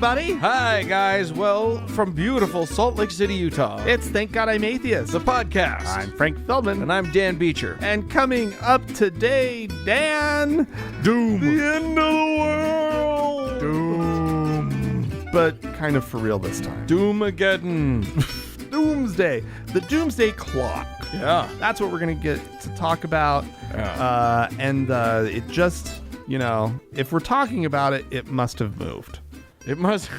everybody. Hi, guys. Well, from beautiful Salt Lake City, Utah, It's Thank God I'm Atheist. the podcast. I'm Frank Feldman. And I'm Dan Beecher. And coming up today, Dan, Doom. the end of the world. Doom. But kind of for real this time. Doomageddon. Doomsday. The Doomsday Clock. Yeah. That's what we're going to get to talk about. Yeah. It just, if we're talking about it, it must have moved. It must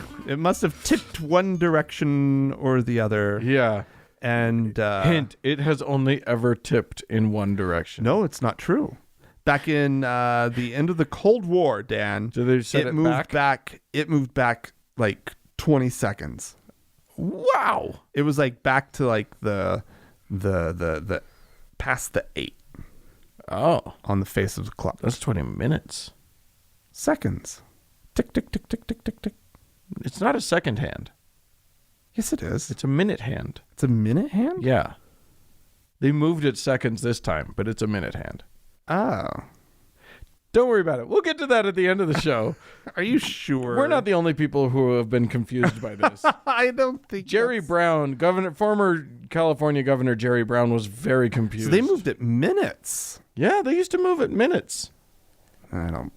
have tipped one direction or the other. Yeah. And Hint, it has only ever tipped in one direction. no, it's not true. Back in the end of the Cold War, Dan, So they set it moved back. It moved back like 20 seconds. Wow. It was like back to like the past the 8 Oh, on the face of the clock. that's 20 minutes. Seconds. Tick, tick, tick, tick, tick, tick, tick. It's not a second hand. Yes, it is. It's a minute hand. It's a minute hand? Yeah. They moved it seconds this time, but it's a minute hand. Oh. Don't worry about it. We'll get to that at the end of the show. Are you sure? We're not the only people who have been confused by this. I don't think Jerry Brown, former California Governor Jerry Brown, was very confused. So they moved it minutes. Yeah, they used to move it minutes. I don't.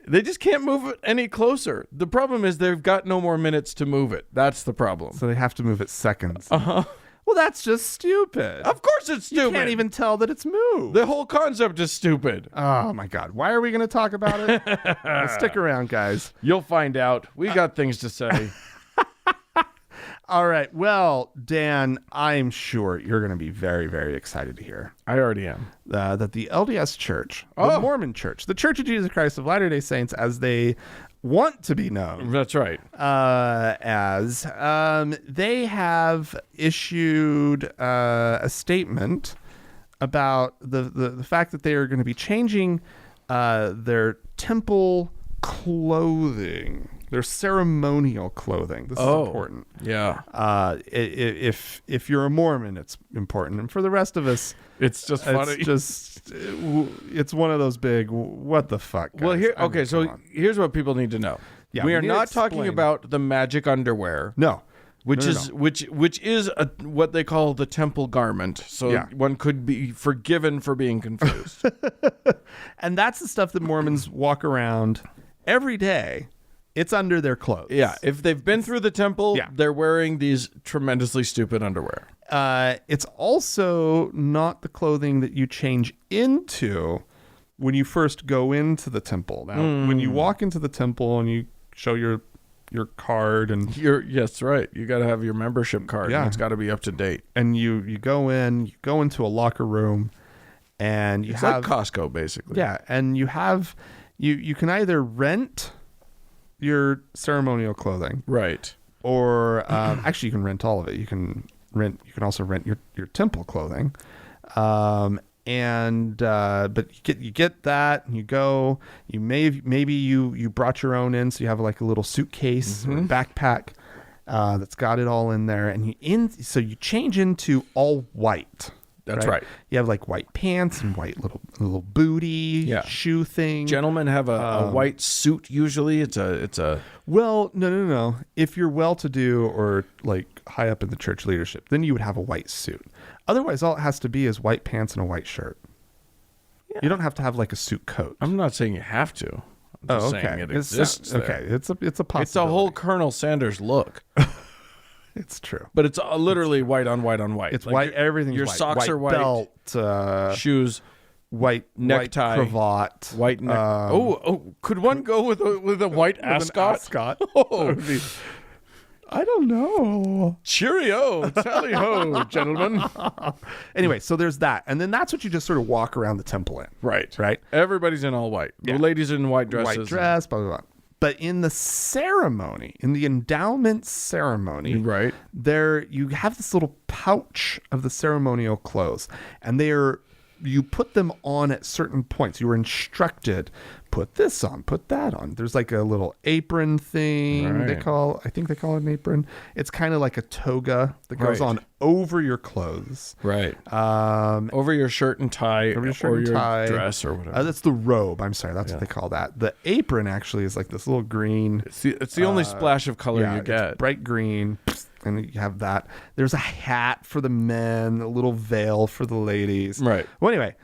They just can't move it any closer. The problem is they've got no more minutes to move it. That's the problem. So they have to move it seconds. Uh-huh. Well, that's just stupid. Of course it's stupid. You can't even tell that it's moved. The whole concept is stupid. Oh, my God. Why are we going to talk about it? Well, stick around, guys. You'll find out. We got things to say. All right. Well, Dan, I'm sure you're going to be very, very excited to hear I already am. that the LDS Church, the Mormon Church, the Church of Jesus Christ of Latter-day Saints, as they want to be known, That's right. they have issued a statement about the fact that they are going to be changing their temple clothing, their ceremonial clothing. This is important. Yeah. If you're a Mormon, it's important, and for the rest of us, It's just funny. it's one of those big what the fuck. Guys? Well, I mean, come on. here's what people need to know. Yeah, we we are need to not talking explain. about the magic underwear. No. Which No, is no. which is what they call the temple garment. So Yeah. one could be forgiven for being confused. And that's the stuff that Mormons walk around every day. It's under their clothes. Yeah, if they've been through the temple, Yeah. they're wearing these tremendously stupid underwear. It's also not the clothing that you change into when you first go into the temple. Now, when you walk into the temple and you show your card and Yes, right. You got to have your membership card. Yeah. And it's got to be up to date. you go into a locker room and you It's have like Costco, basically. yeah, and you have you can either rent your ceremonial clothing, Right. or actually you can rent all of it. You can also rent your temple clothing, but you get that, and you go. You maybe you brought your own in, so you have like a little suitcase or backpack that's got it all in there, and so you change into all white. That's right. You have like white pants and white little booty shoe thing. Gentlemen have a white suit usually. It's a Well, no. If you're well-to-do or like high up in the church leadership, then you would have a white suit. Otherwise, all it has to be is white pants and a white shirt. Yeah. You don't have to have like a suit coat. I'm not saying you have to. I'm just saying it exists. Okay, it's a possibility. It's a whole Colonel Sanders look. It's true. But it's literally white on white on white. It's like white. Everything's your white. socks white are white. Belt, shoes, white necktie, white cravat, white neck. Could one go with a white ascot? ascot. Oh, I don't know. cheerio, tally ho, gentlemen. Anyway, so there's that, and then that's what you just sort of walk around the temple in. Right. Right. Everybody's in all white. Yeah. The ladies in white dresses. White dress, blah blah blah. But in the ceremony, in the endowment ceremony, Right. there you have this little pouch of the ceremonial clothes, and you put them on at certain points. You were instructed put this on, put that on. There's like a little apron thing Right. I think they call it an apron. It's kind of like a toga that goes Right. on over your clothes. Right. Um, Over your shirt and tie, Over your shirt or and your tie. dress or whatever. that's the robe. I'm sorry. That's what they call that. The apron actually is like this little green. It's the only splash of color you It's get. bright green. And you have that. There's a hat for the men, a little veil for the ladies. Right. Well, anyway,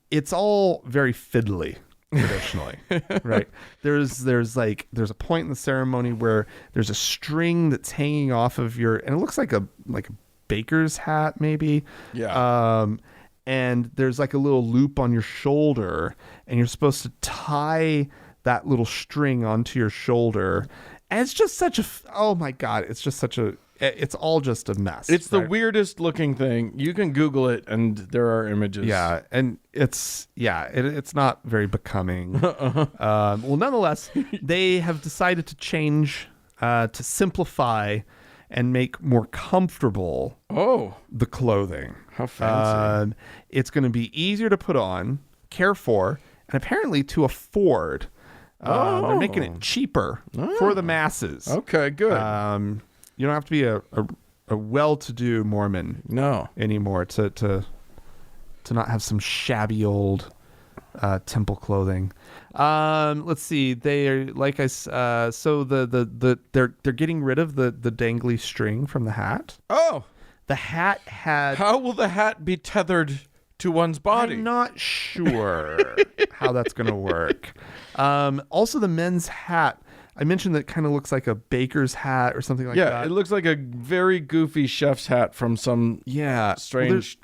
it's all very fiddly traditionally, right? There's a point in the ceremony where there's a string that's hanging off of and it looks like a baker's hat maybe. Yeah. And there's like a little loop on your shoulder, and you're supposed to tie that little string onto your shoulder. And it's just such oh my God, it's all just a mess. It's the right? weirdest looking thing. You can Google it, and there are images. Yeah, and it's not very becoming. Well, nonetheless, they have decided to change, to simplify and make more comfortable the clothing. How fancy. It's going to be easier to put on, care for, and apparently to afford. They're making it cheaper for the masses. Okay, good. You don't have to be a well-to-do Mormon No. anymore to not have some shabby old temple clothing. Let's see. They are so they're getting rid of the dangly string from the hat. Oh, The hat had. how will the hat be tethered to one's body? I'm not sure how that's going to work. Also, the men's hat. I mentioned that kind of looks like a baker's hat or something like that. Yeah, it looks like a very goofy chef's hat from some strange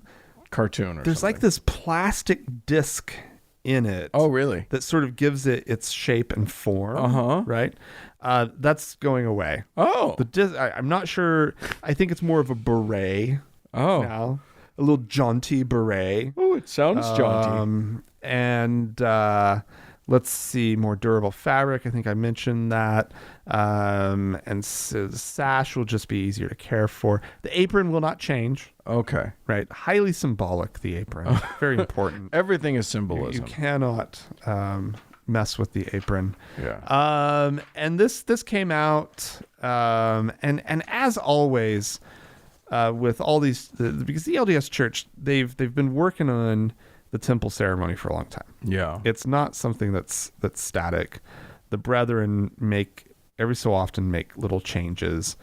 cartoon or there's something. like this plastic disc in it. Oh, really? That sort of gives it its shape and form. Uh-huh. Right? That's going away. Oh. The disc, I'm not sure. I think it's more of a beret now. A little jaunty beret. Oh, it sounds jaunty. And let's see, more durable fabric. I think I mentioned that. And so the sash will just be easier to care for. The apron will not change. Okay. Right. Highly symbolic, the apron. Very important. Everything is You symbolism. cannot mess with the apron. Yeah. And this came out, and as always, with all these, because the LDS Church, they've been working on the temple ceremony for a long time. Yeah. It's not something that's static. The brethren every so often make little changes,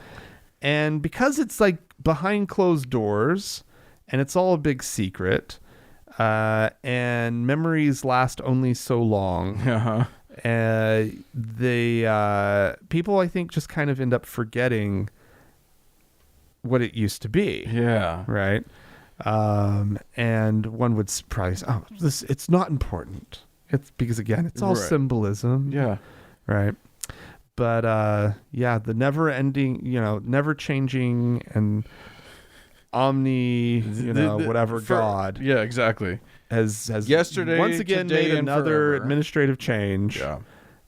and because it's like behind closed doors, and it's all a big secret, and memories last only so long. Uh-huh. People, I think, just kind of end up forgetting what it used to be. Yeah. Right. And one would probably say, it's not important. It's because, again, it's all Right. symbolism. Yeah. Right. But the never ending, never changing and whatever God Yeah, exactly. has Yesterday, once again today, made and another forever. administrative change. Yeah.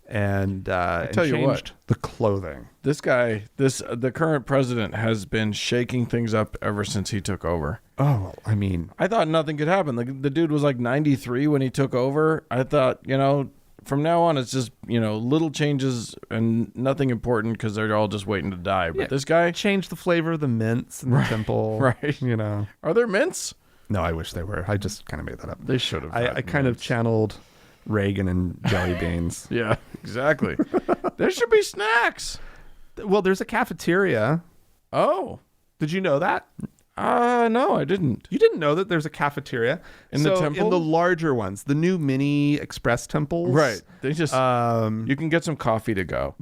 And tell you changed what. the clothing. This guy, the current president, has been shaking things up ever since he took over. Oh, I mean, I thought nothing could happen. The dude was like 93 when he took over. I thought, from now on, it's just, little changes and nothing important because they're all just waiting to die. But this guy, changed the flavor of the mints in the temple. right. Are there mints? No, I wish they were. I just kind of made that up. They should have. I kind of channeled Reagan and jelly beans. Yeah, exactly. There should be snacks. Well, there's a cafeteria. Oh. Did you know that? No, I didn't. You didn't know that there's a cafeteria In the temple? In the larger ones, the new mini express temples. Right. They just Um, you can get some coffee to go.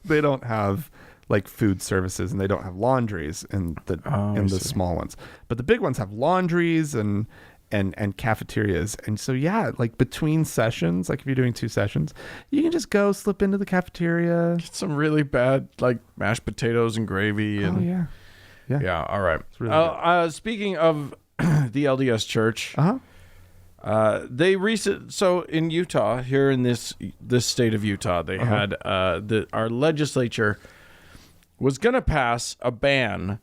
they don't have like food services, and they don't have laundries in the see. small ones. But the big ones have laundries and cafeterias. And so, like between sessions, like if you're doing 2 sessions, you can just go slip into the cafeteria. Get some really bad like mashed potatoes and gravy and Yeah. Yeah, all right. really Speaking of the LDS Church, so in Utah, here in this state of Utah, they had our legislature was going to pass a ban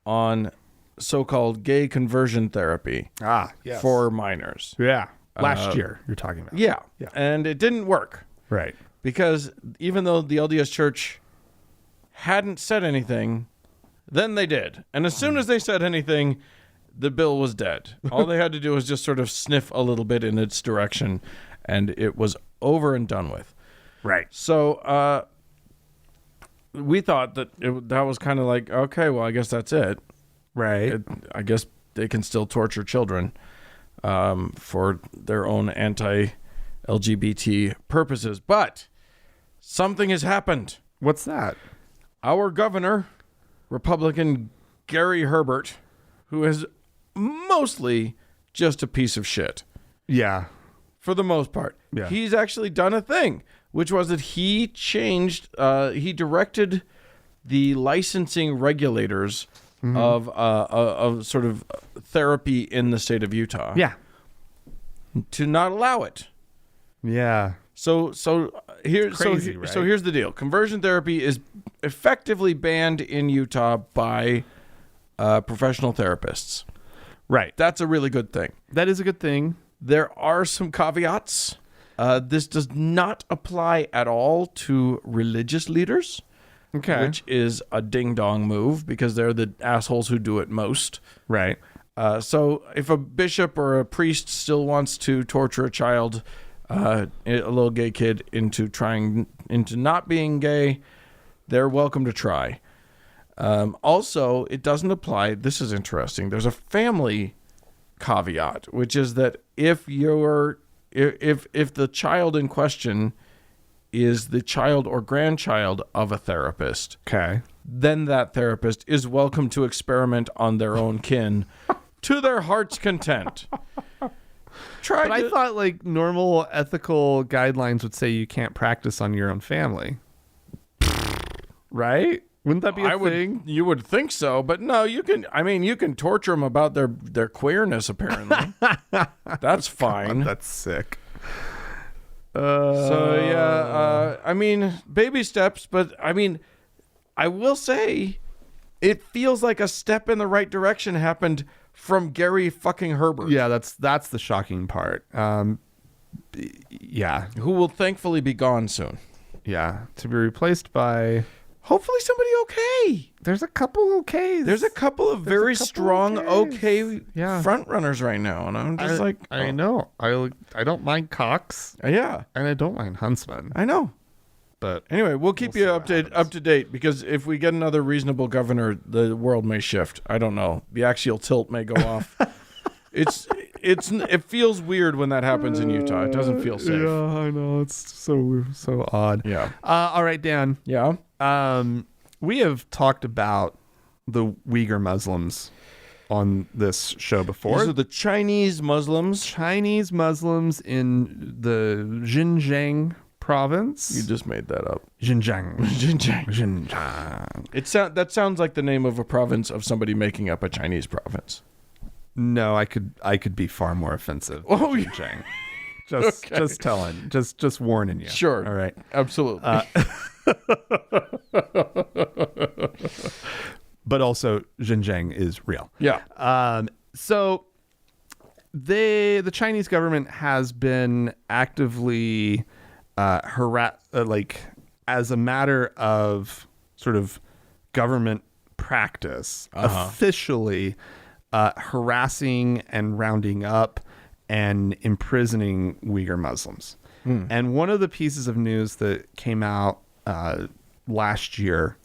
on so-called gay conversion therapy Yes. for minors. Yeah. Last year, you're talking about. Yeah. Yeah. And it didn't work Right. because even though the LDS Church hadn't said anything, then they did. And as soon as they said anything, the bill was dead. All they had to do was just sort of sniff a little bit in its direction, and it was over and done with. Right. So we thought that that was kind of like, okay, well, I guess that's it. Right. I guess they can still torture children for their own anti-LGBT purposes. But something has happened. What's that? Our governor, Republican Gary Herbert, who is mostly just a piece of shit Yeah. for the most part. Yeah. He's actually done a thing, which was that he directed the licensing regulators of sort of therapy in the state of Utah Yeah. to not allow it. Yeah. So here's Crazy, right? so here's the deal. Conversion therapy is effectively banned in Utah by professional therapists. Right. That's a really good thing. That is a good thing. There are some caveats. This does not apply at all to religious leaders, Okay. which is a ding-dong move because they're the assholes who do it most. Right. So if a bishop or a priest still wants to torture a child, a little gay kid, into not being gay, they're welcome to try. Also, it doesn't apply. This is interesting. There's a family caveat, which is that if the child in question is the child or grandchild of a therapist, Okay. then that therapist is welcome to experiment on their own kin to their heart's content. But I thought like normal ethical guidelines would say you can't practice on your own family. Right? Wouldn't that be a thing? You would think so, but no, you can. I mean, you can torture them about their queerness. Apparently, that's fine. That's sick. So yeah, I mean, baby steps, but I mean, I will say, it feels like a step in the right direction happened from Gary fucking Herbert. Yeah, that's the shocking part. Yeah. Who will thankfully be gone soon. Yeah. To be replaced by Hopefully somebody okay. there's a couple okays. There's a couple of very couple strong okays. Yeah. front runners right now, and I'm just I know. I don't mind Cox yeah, and I don't mind Huntsman. I know. But Anyway, we'll keep you see what happens. up to date, because if we get another reasonable governor, the world may shift. I don't know. The axial tilt may go off. It feels weird when that happens in Utah. It doesn't feel safe. Yeah, I know. It's so odd. Yeah. All right, Dan. Yeah. We have talked about the Uyghur Muslims on this show before. These are the Chinese Muslims. Chinese Muslims in the Xinjiang province. You just made that up. Xinjiang. Xinjiang. Xinjiang. That sounds like the name of a province of somebody making up a Chinese province. No, I could be far more offensive. Oh, than yeah. Xinjiang. Just telling. Just warning you. Sure. All right. Absolutely. But also Xinjiang is real. yeah. So the Chinese government has been actively as a matter of sort of government practice, officially harassing and rounding up and imprisoning Uyghur Muslims. And one of the pieces of news that came out last year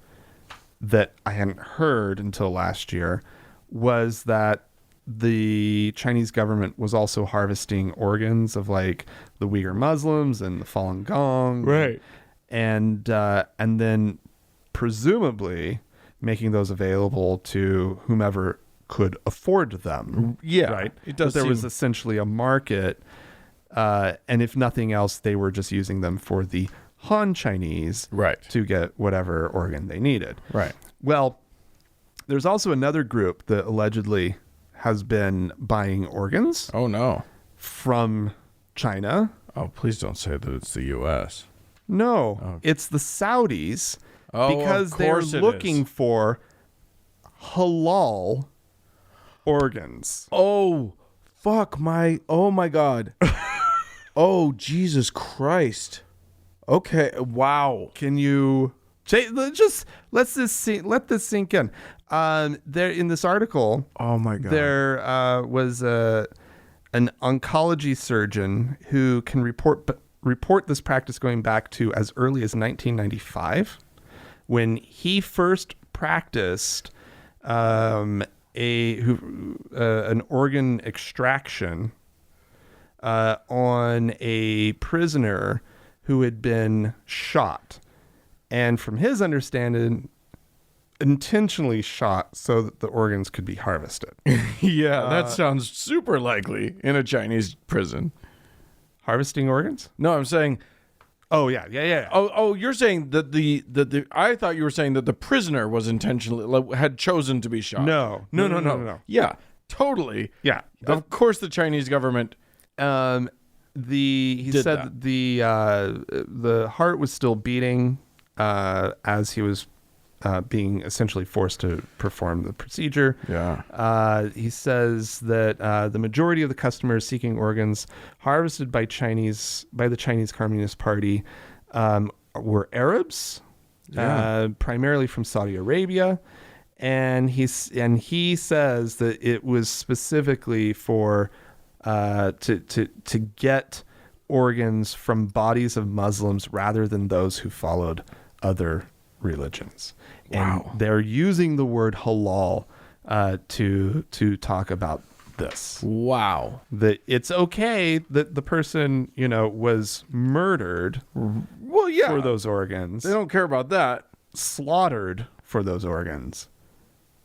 that I hadn't heard until last year was that the Chinese government was also harvesting organs of like the Uyghur Muslims and the Falun Gong. Right. And then presumably making those available to whomever could afford them. Yeah. Right. It does But there was seem- essentially a market. And if nothing else, they were just using them for the Han Chinese Right. to get whatever organ they needed. Right. Well, there's also another group that allegedly has been buying organs Oh, no. from China. Oh, please don't say that it's the U.S. No, it's the Saudis Oh, because of they're course it looking is. for halal organs. Oh, Oh my God. Oh, Jesus Christ. Okay. Wow. Can you just let this sink in? There in this article, Oh my God. there was an oncology surgeon who can report this practice going back to as early as 1995, when he first practiced an organ extraction on a prisoner who had been shot, and from his understanding, intentionally shot so that the organs could be harvested. Yeah, that sounds super likely in a Chinese prison. Harvesting organs? No, I'm saying. Oh yeah. Oh, you're saying that the I thought you were saying that the prisoner was intentionally had chosen to be shot. No. Yeah, totally. Yeah. Of course, the Chinese government. He said that the heart was still beating as he was being essentially forced to perform the procedure. Yeah. He says that the majority of the customers seeking organs harvested by the Chinese Communist Party were Arabs, primarily from Saudi Arabia, and he says that it was specifically for to get organs from bodies of Muslims rather than those who followed other religions. Wow. And they're using the word halal to talk about this. Wow. That it's okay that the person, was murdered Well, yeah. for those organs. They don't care about that. Slaughtered for those organs.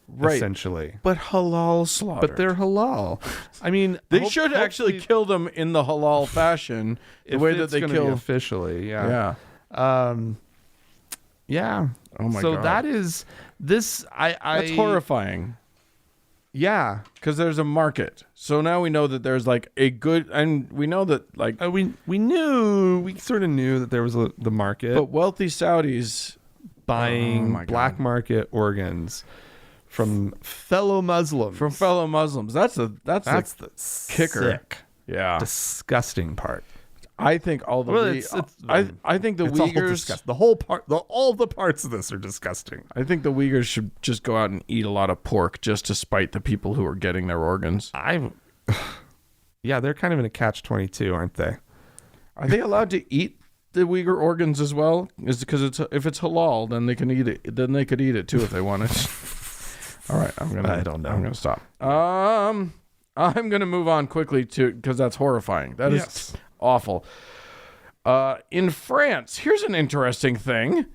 Right. Essentially. But halal slaughter. But they're halal. I mean, they should actually kill them in the halal fashion, the way that they kill officially. Yeah. Yeah. Yeah. Oh my so God. that is this. That's horrifying. Yeah. Because there's a market. So now we know that there's like a good, and we know that like, we sort of knew that there was the market, but wealthy Saudis buying black market organs from fellow Muslims. That's the kicker. Sick, Yeah. disgusting part. I think all the I think the It's all Uyghurs disgusting. The whole part, all the parts of this are disgusting. I think the Uyghurs should just go out and eat a lot of pork just to spite the people who are getting their organs. Yeah, they're kind of in a catch-22, aren't they? Are they allowed to eat the Uyghur organs as well? Is because if it's halal, then they can eat it. Then they could eat it too if they wanted. All right, I don't know. I'm gonna stop. I'm gonna move on quickly because that's horrifying. That is awful. In France, here's an interesting thing.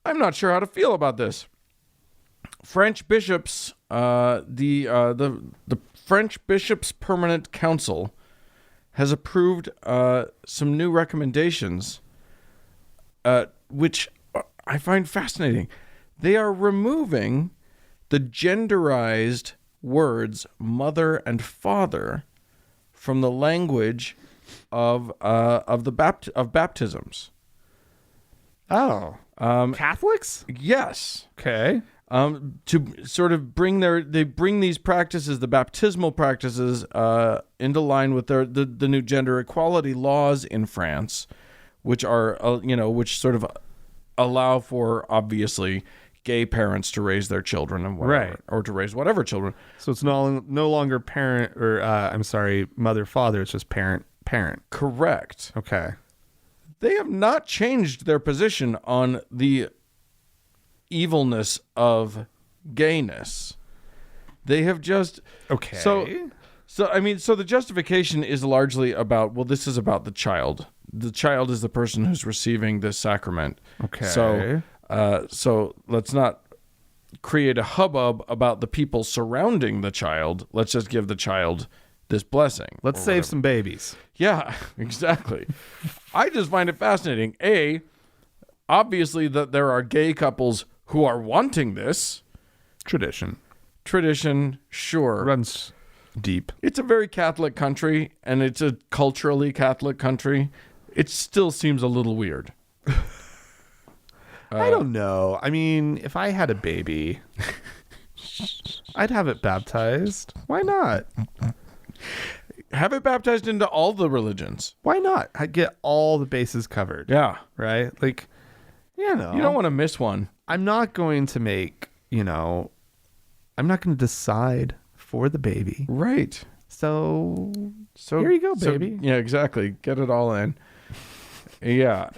I'm not sure how to feel about this. French bishops, the French Bishops' Permanent Council has approved some new recommendations, which I find fascinating. They are removing the genderized words "mother" and "father" from the language of baptisms. Oh, Catholics? Yes. Okay. To sort of bring these practices, the baptismal practices, into line with the new gender equality laws in France, which are which sort of allow for obviously gay parents to raise their children and whatever, right, or to raise whatever children. So it's no longer parent or mother father. It's just parent. Correct. Okay. They have not changed their position on the evilness of gayness. They have just okay. So the justification is largely about, well, this is about the child. The child is the person who's receiving this sacrament. Okay. So let's not create a hubbub about the people surrounding the child. Let's just give the child this blessing. Let's save some babies. Yeah, exactly. I just find it fascinating. Obviously that there are gay couples who are wanting this. Tradition, sure. runs deep. It's a very Catholic country, and it's a culturally Catholic country. It still seems a little weird. I don't know. I mean, if I had a baby, I'd have it baptized. Why not? Have it baptized into all the religions. Why not? I get all the bases covered. Yeah. Right? Like, you know. You don't want to miss one. I'm not going to make, I'm not going to decide for the baby. Right. So here you go, baby. Yeah, exactly. Get it all in. Yeah.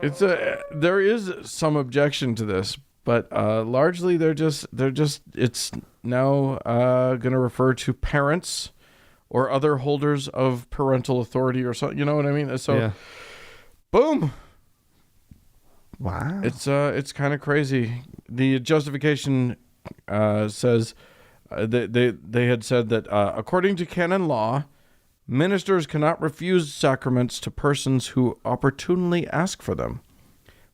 There is some objection to this, but largely it's now going to refer to parents or other holders of parental authority or something. You know what I mean? So, yeah. Boom. Wow. It's kind of crazy. The justification says they had said that according to canon law, ministers cannot refuse sacraments to persons who opportunely ask for them,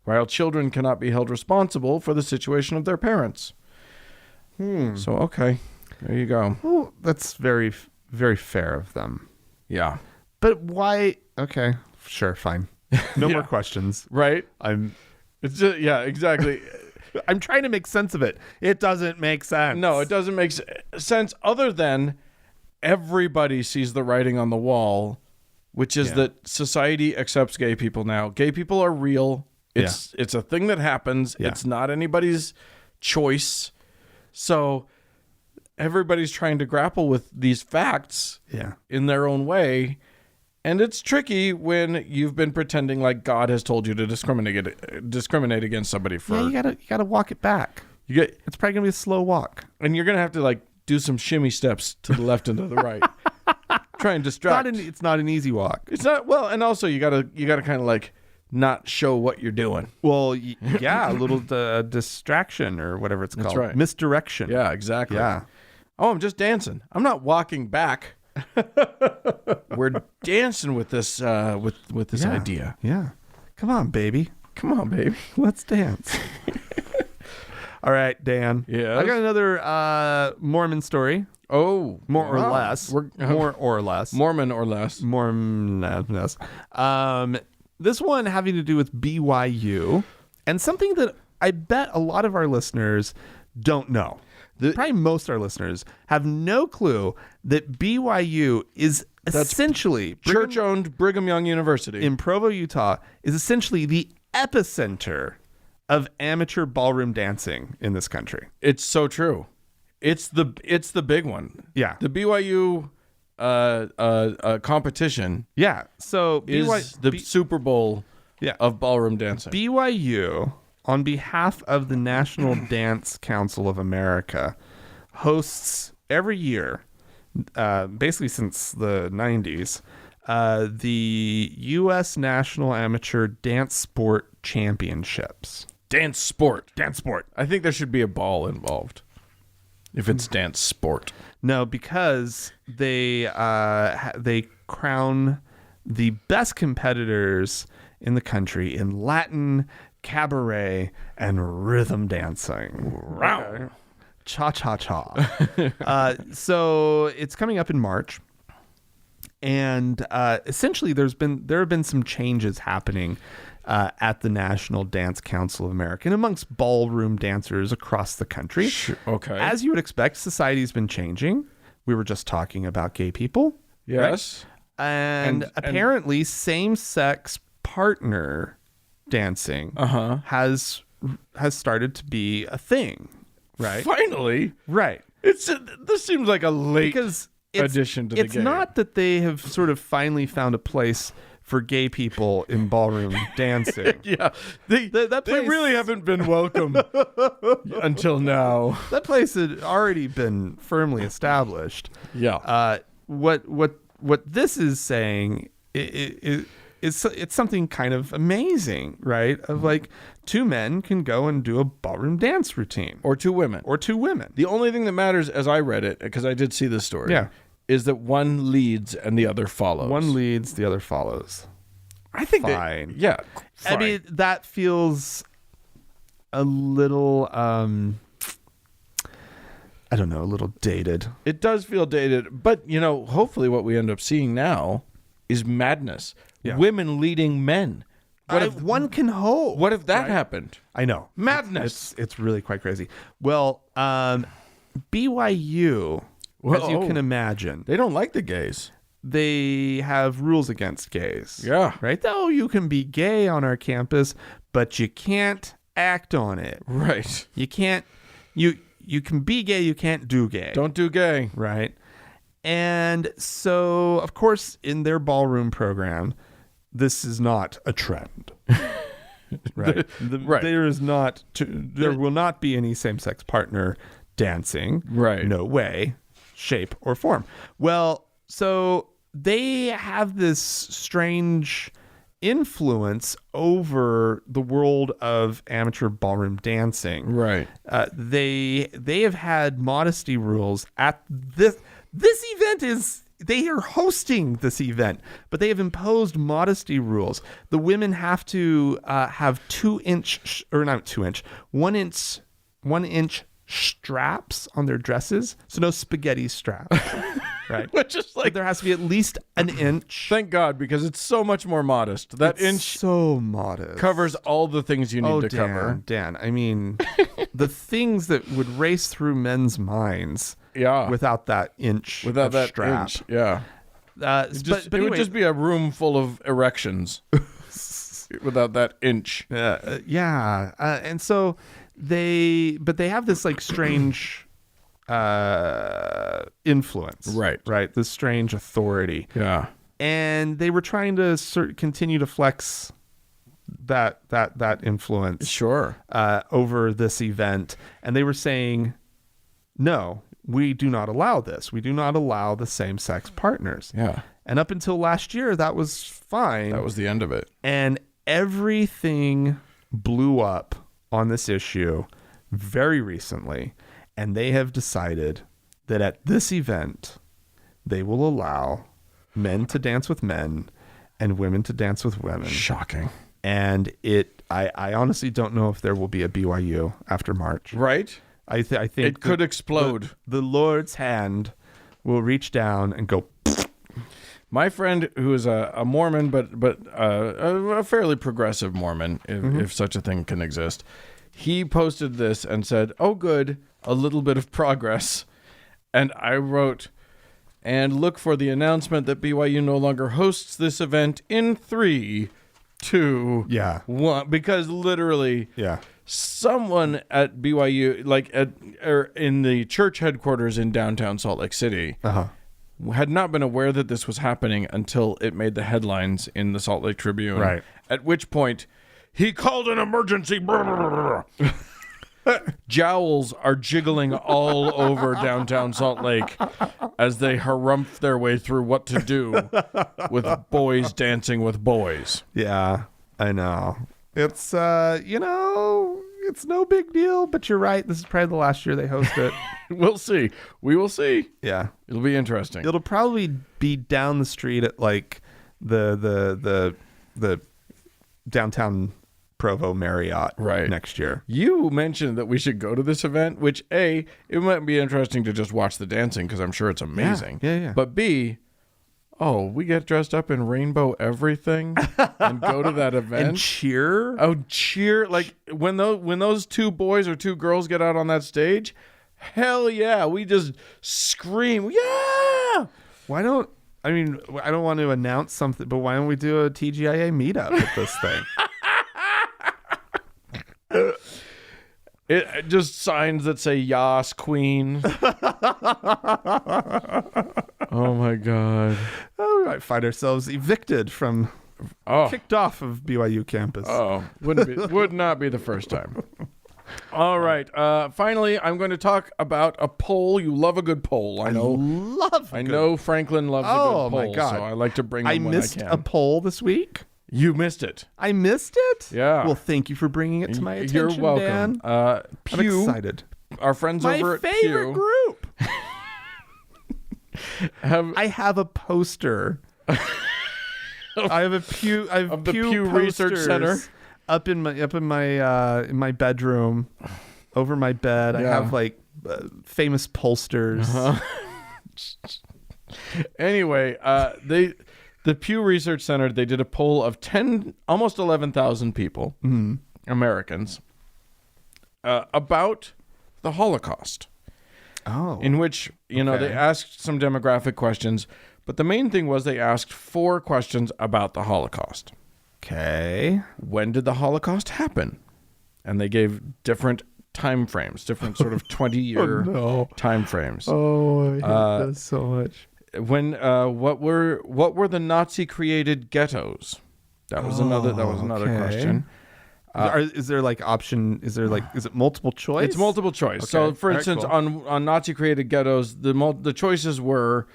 while children cannot be held responsible for the situation of their parents. So, okay, there you go. Well, that's very, very fair of them. Yeah. But why? Okay, sure, fine. No more questions. Right? It's just, yeah, exactly. I'm trying to make sense of it. It doesn't make sense. No, it doesn't make sense other than everybody sees the writing on the wall, which is that society accepts gay people now. Gay people are real. It's a thing that happens. Yeah. It's not anybody's choice. So everybody's trying to grapple with these facts in their own way. And it's tricky when you've been pretending like God has told you to discriminate against somebody for. Yeah, you gotta walk it back. It's probably gonna be a slow walk, and you're gonna have to like do some shimmy steps to the left and to the right. Try and distract. It's not an easy walk. It's not. Well, and also you gotta kind of like not show what you're doing. Well, yeah, a little distraction or whatever it's called. That's right. Misdirection. Yeah, exactly. Yeah. Oh, I'm just dancing. I'm not walking back. We're dancing with this with this idea. Yeah. Come on, baby. Come on, baby. Let's dance. All right, Dan. Yeah. I got another Mormon story. Oh, more or less. More or less. Mormon or less. Mormon less. This one having to do with BYU and something that I bet a lot of our listeners don't know. Probably most of our listeners have no clue that BYU is essentially church-owned Brigham Young University in Provo, Utah, is essentially the epicenter of amateur ballroom dancing in this country. It's so true. It's the big one. Yeah. The BYU competition. Yeah. So is the Super Bowl of ballroom dancing. BYU, on behalf of the National Dance Council of America, hosts every year, basically since the 90s, the U.S. National Amateur Dance Sport Championships. Dance sport. I think there should be a ball involved if it's dance sport. No, because they crown the best competitors in the country in Latin, cabaret, and rhythm dancing. Wow. Okay. Cha-cha-cha. So it's coming up in March. And essentially there have been some changes happening at the National Dance Council of America and amongst ballroom dancers across the country. Sure. Okay. As you would expect, society's been changing. We were just talking about gay people. Yes. Right? And apparently same-sex partner dancing has started to be a thing. Right. Finally. Right. This seems like a late addition to the game. It's not that they have sort of finally found a place for gay people in ballroom dancing. Yeah. They really haven't been welcome until now. That place had already been firmly established. Yeah. What this is saying it's something kind of amazing, right? Of like two men can go and do a ballroom dance routine. Or two women. The only thing that matters, as I read it, because I did see this story, is that one leads and the other follows. One leads, the other follows. I think fine. Fine. I mean, that feels a little, I don't know, a little dated. It does feel dated, but hopefully what we end up seeing now is madness. Yeah. Women leading men. What if one can hope? What if that happened? I know. Madness. It's really quite crazy. Well, BYU as you can imagine. They don't like the gays. They have rules against gays. Yeah. Right? Oh, you can be gay on our campus, but you can't act on it. Right. You can't, you can be gay, you can't do gay. Don't do gay. Right? And so, of course, in their ballroom program, this is not a trend. Right? Right. There will not be any same-sex partner dancing. Right. No way, shape, or form. Well, so they have this strange influence over the world of amateur ballroom dancing. Right. They have had modesty rules at this event. They are hosting this event, but they have imposed modesty rules. The women have to have 1 inch straps on their dresses. So no spaghetti straps, right? Which is like, but there has to be at least an inch. thank God, because it's so much more modest. That It's inch so modest. covers all the things you need to cover. Dan, I mean, the things that would race through men's minds. Yeah. Without that inch Without of that strap. inch. Yeah. But It anyway, would just be a room full of erections without that inch. and so they have this like strange influence. Right. This strange authority. Yeah. And they were trying to continue to flex that influence. Sure. Over this event. And they were saying, no, we do not allow this. We do not allow the same-sex partners. Yeah. And up until last year, that was fine. That was the end of it. And everything blew up on this issue very recently. And they have decided that at this event, they will allow men to dance with men and women to dance with women. Shocking. And I honestly don't know if there will be a BYU after March. Right? I think it could explode. The Lord's hand will reach down and go. My friend, who is a Mormon, but a fairly progressive Mormon, if such a thing can exist, he posted this and said, "Oh, good, a little bit of progress." And I wrote, "And look for the announcement that BYU no longer hosts this event in 3, 2, 1." Because literally, someone at BYU, in the church headquarters in downtown Salt Lake City, had not been aware that this was happening until it made the headlines in the Salt Lake Tribune. Right. At which point, he called an emergency. Jowls are jiggling all over downtown Salt Lake as they harumph their way through what to do with boys dancing with boys. Yeah, I know. It's, it's no big deal, but you're right. This is probably the last year they host it. We'll see. We will see. Yeah. It'll be interesting. It'll probably be down the street at like the downtown Provo Marriott next year. You mentioned that we should go to this event, which A, it might be interesting to just watch the dancing because I'm sure it's amazing. Yeah. But B, we get dressed up in rainbow everything and go to that event. And cheer? Oh, cheer. Like when those two boys or two girls get out on that stage, hell yeah, we just scream, yeah! I don't want to announce something, but why don't we do a TGIA meetup with this thing? It just signs that say "Yas Queen." Oh my God! We might find ourselves evicted from, kicked off of BYU campus. Would not be the first time. All right. Finally, I'm going to talk about a poll. You love a good poll. I know Franklin loves a good poll. My God. So I like to bring them when I can. I missed a poll this week. You missed it. I missed it? Yeah. Well, thank you for bringing it to my attention, You're welcome. Dan. Pew, I'm excited. Our friends over at Pew. My favorite group. I have a poster. I have a Pew. I have of the Pew Pew Research Center up in my bedroom, over my bed. I have like famous pollsters. Anyway, the Pew Research Center, they did a poll of almost 11,000 people, Americans, about the Holocaust. in which, you know, they asked some demographic questions, but the main thing was they asked 4 questions about the Holocaust. Okay. When did the Holocaust happen? And they gave different time frames, different sort of 20-year time frames. Oh, I hate this so much. When what were the Nazi created ghettos? That was another question. Is there like option? Is it multiple choice? It's multiple choice. Okay. So, for All right, instance, cool. on Nazi created ghettos, the choices were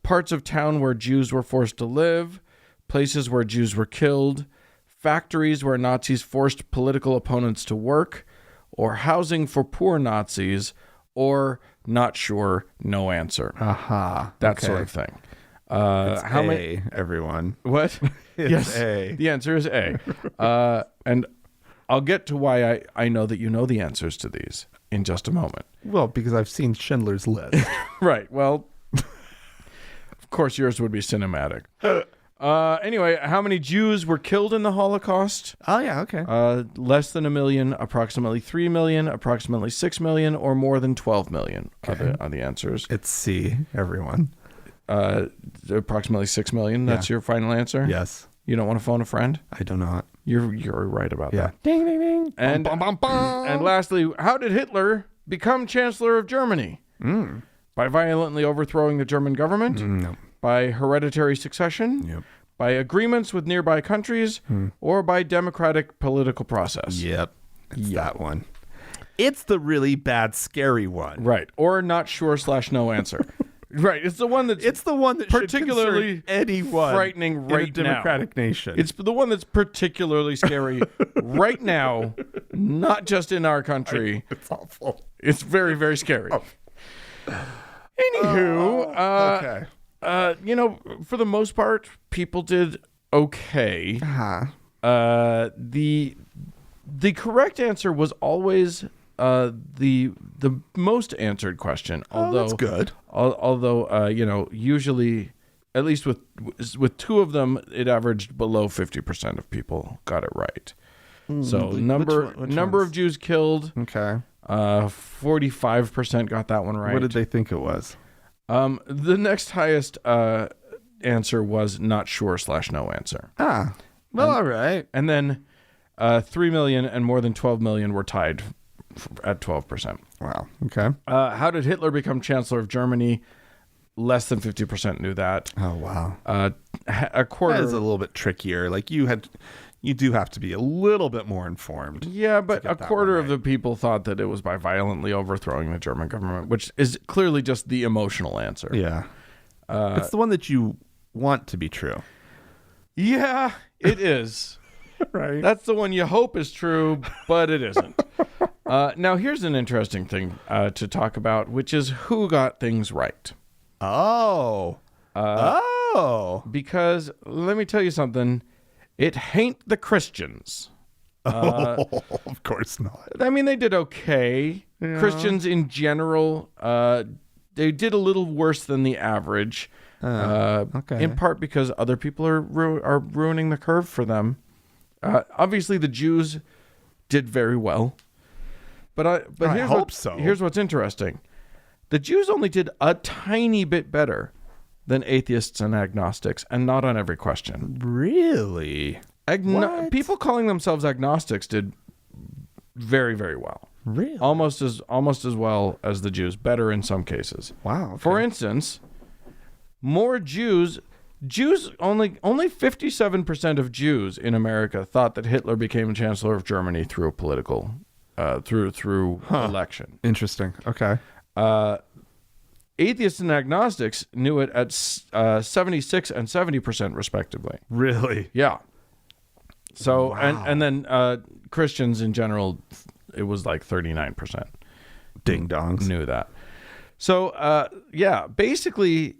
parts of town where Jews were forced to live, places where Jews were killed, factories where Nazis forced political opponents to work, or housing for poor Nazis, or not sure, no answer. Aha. That sort of thing. How many? Everyone. What? Yes. A. The answer is A. And I'll get to why I know that you know the answers to these in just a moment. Well, because I've seen Schindler's List. Right. Well, of course, yours would be cinematic. Anyway, how many Jews were killed in the Holocaust? Oh, yeah. Okay. Less than 1 million, approximately 3 million, approximately 6 million, or more than 12 million are the answers. It's C, everyone. Approximately 6 million. That's your final answer? Yes. You don't want to phone a friend? I do not. You're right about that. Ding, ding, ding. And, bum, bum, bum, bum. and lastly, how did Hitler become Chancellor of Germany? By violently overthrowing the German government? No. By hereditary succession? Yep. By agreements with nearby countries? Or by democratic political process? Yep. It's that one. It's the really bad, scary one. Right. Or not sure / no answer. Right. It's the one that particularly should anyone frightening right in a democratic now. nation. It's the one that's particularly scary right now, not just in our country. It's awful. It's very, very scary. Anywho, okay. you know, for the most part, people did okay. The correct answer was always the most answered question. Although that's good. Although you know, usually, at least with 2 of them, it averaged below 50% of people got it right. So number of Jews killed. Okay. 45% got that one right. What did they think it was? The next highest answer was not sure / no answer. All right. And then 3 million and more than 12 million were tied at 12%. Wow. Okay. How did Hitler become Chancellor of Germany? Less than 50% knew that. Oh, wow. A quarter. That is a little bit trickier. Like you do have to be a little bit more informed. Yeah, but a quarter of the people thought that it was by violently overthrowing the German government, which is clearly just the emotional answer. Yeah. It's the one that you want to be true. Yeah, it is. Right. That's the one you hope is true, but it isn't. Now, here's an interesting thing to talk about, which is who got things right. Oh. Because let me tell you something. It hain't the Christians. Of course not. I mean, they did okay. Yeah. Christians in general, they did a little worse than the average. Okay. In part because other people are ruining the curve for them. Obviously, the Jews did very well. But here's what's interesting. The Jews only did a tiny bit better than atheists and agnostics, and not on every question. Really? People calling themselves agnostics did very, very well. Really? Almost as well as the Jews, better in some cases. Wow. Okay. For instance, more Jews only 57% of Jews in America thought that Hitler became Chancellor of Germany through a political through election. Interesting. Okay. Atheists and agnostics knew it at 76 and 70% respectively. Really? Yeah. So wow. and then Christians in general, it was like 39%. Ding dongs. Knew that. So yeah, basically,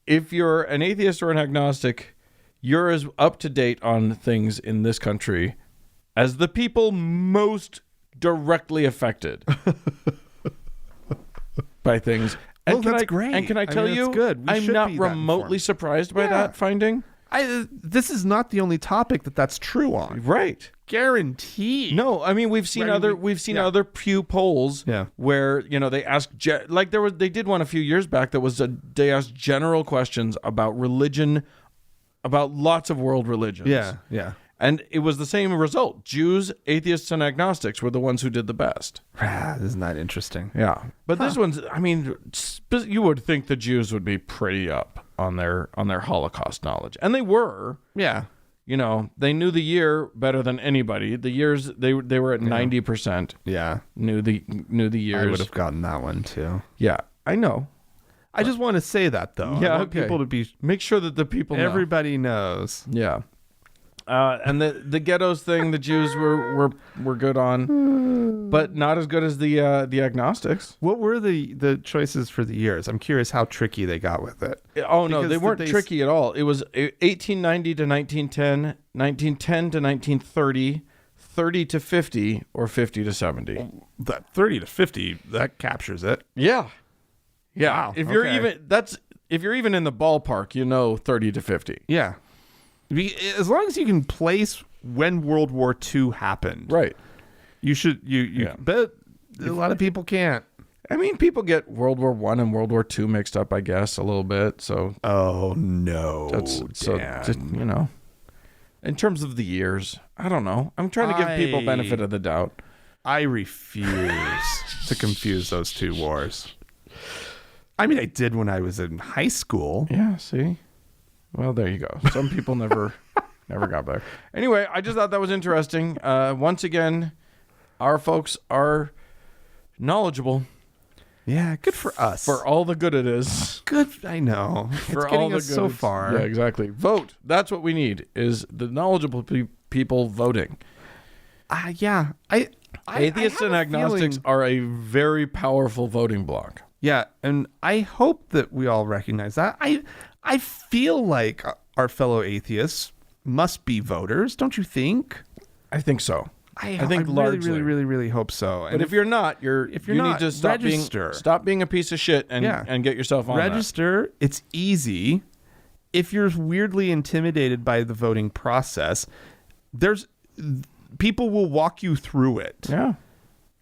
if you're an atheist or an agnostic, you're as up to date on things in this country as the people most directly affected by things. Well, that's great. And can I tell you, good. I'm not remotely surprised by that finding. This is not the only topic that's true on. Right. Guaranteed. No, I mean we've seen other Pew polls where they ask they did one a few years back they asked general questions about religion, about lots of world religions. Yeah. And it was the same result. Jews, atheists, and agnostics were the ones who did the best. Isn't that interesting? Yeah. But this one's, I mean, you would think the Jews would be pretty up on their Holocaust knowledge. And they were. Yeah. They knew the year better than anybody. The years, they were at 90%. Yeah. Knew the years. I would have gotten that one too. Yeah, I know. I just want to say that though. Yeah, I want people to be... Make sure that the people know. Everybody knows. Yeah. And the ghettos thing, the Jews were good on, but not as good as the agnostics. What were the choices for the years? I'm curious how tricky they got with it. Oh no, they weren't tricky at all. It was 1890 to 1910, 1910 to 1930, 30 to 50, or 50 to 70. That 30 to 50, that captures it. Yeah. Wow. If you're even in the ballpark, 30 to 50. Yeah. As long as you can place when World War II happened, right? You should. But a lot of people can't. I mean, people get World War I and World War II mixed up, I guess, a little bit. So, oh no, in terms of the years, I don't know. I'm trying to give people benefit of the doubt. I refuse to confuse those two wars. I mean, I did when I was in high school. Yeah. See. Well, there you go. Some people never got there. Anyway, I just thought that was interesting. Once again, our folks are knowledgeable. Yeah, good for us. For all the good it is. Good, I know. For it's getting us so far. Yeah, exactly. Vote. That's what we need, is the knowledgeable people voting. Yeah. Atheists and agnostics are a very powerful voting bloc. Yeah, and I hope that we all recognize that. I feel like our fellow atheists must be voters, don't you think? I think so. I think largely. really hope so. But if you're not, you need to stop being a piece of shit and get yourself on register. It's easy. If you're weirdly intimidated by the voting process, people will walk you through it. Yeah.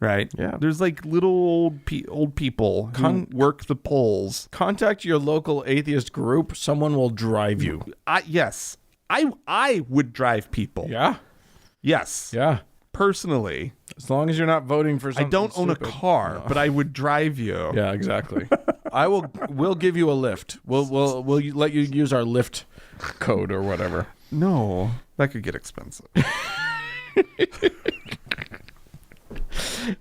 Right? Yeah. There's like little old people who work the polls. Contact your local atheist group. Someone will drive you. Yes. I would drive people. Yeah. Yes. Yeah. Personally. As long as you're not voting for something I don't own a car, but I would drive you. Yeah, exactly. We'll give you a lift. We'll let you use our Lyft code or whatever. No, that could get expensive.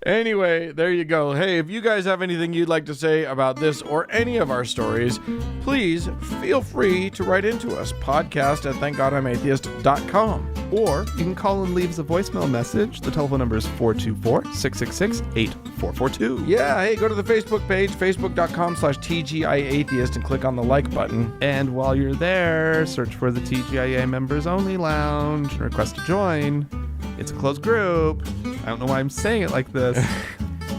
Anyway, there you go. Hey, if you guys have anything you'd like to say about this or any of our stories, please feel free to write into us. podcast@thankgodimatheist.com. Or you can call and leave us a voicemail message. The telephone number is 424-666-8442. Yeah, hey, go to the Facebook page, facebook.com/TGIAtheist, and click on the like button. And while you're there, search for the TGIA Members Only Lounge and request to join. It's a closed group. I don't know why I'm saying it like this,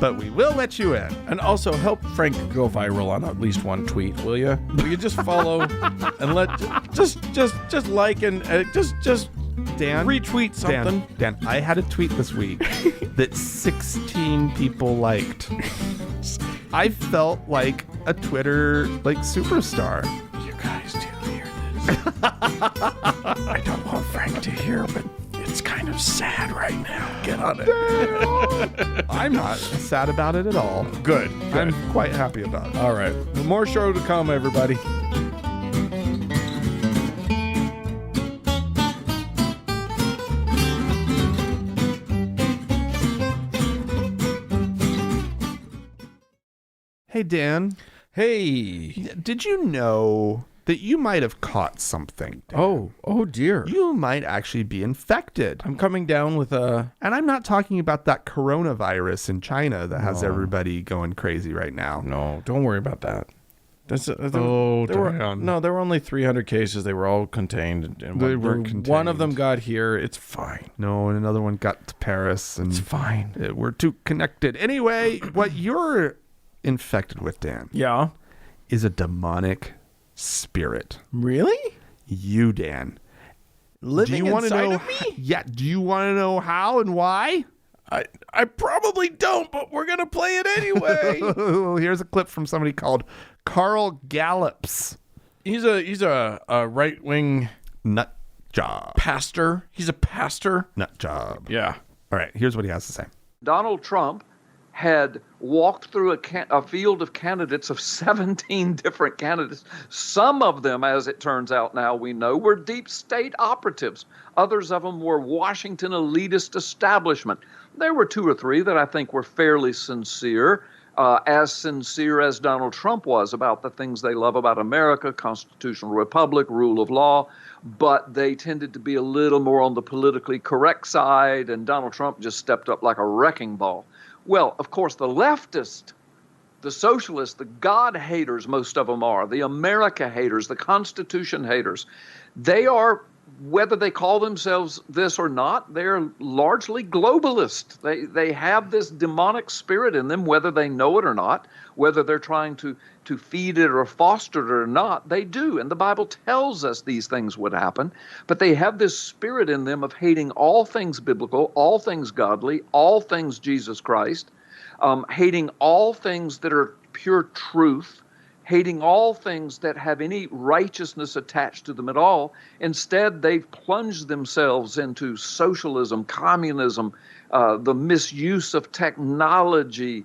but we will let you in. And also help Frank go viral on at least one tweet, will you? Will you just follow and just like and just Dan, retweet something? Dan, I had a tweet this week that 16 people liked. I felt like a Twitter superstar. You guys do hear this? I don't want Frank to hear, but it's kind of sad right now. Get on it. I'm not sad about it at all. Good. I'm quite happy about it. All right. More show to come, everybody. Hey, Dan. Hey. Did you know that you might have caught something, Dan? Oh dear. You might actually be infected. I'm coming down with a... And I'm not talking about that coronavirus in China that has everybody going crazy right now. No, don't worry about that. Dan. There were only 300 cases. They were all contained. And they weren't contained. One of them got here. It's fine. No, and another one got to Paris. And it's fine. We're too connected. Anyway, what you're infected with, Dan, yeah, is a demonic spirit. Really? you, Dan. Living inside of me? Yeah. Do you want to know how and why? I probably don't, but we're going to play it anyway. Here's a clip from somebody called Carl Gallups. He's a right-wing nut job. Pastor. He's a pastor. Nut job. Yeah. All right. Here's what he has to say. Donald Trump had walked through a field of candidates of 17 different candidates. Some of them, as it turns out now we know, were deep state operatives. Others of them were Washington elitist establishment. There were 2 or 3 that I think were fairly sincere as Donald Trump was about the things they love about America, constitutional republic, rule of law, but they tended to be a little more on the politically correct side, and Donald Trump just stepped up like a wrecking ball. Well, of course, the leftist, the socialists, the God haters, most of them are, the America haters, the Constitution haters, they are, whether they call themselves this or not, they're largely globalist. They have this demonic spirit in them, whether they know it or not, whether they're trying to feed it or foster it or not, they do. And the Bible tells us these things would happen. But they have this spirit in them of hating all things biblical, all things godly, all things Jesus Christ, hating all things that are pure truth, hating all things that have any righteousness attached to them at all. Instead, they've plunged themselves into socialism, communism, the misuse of technology,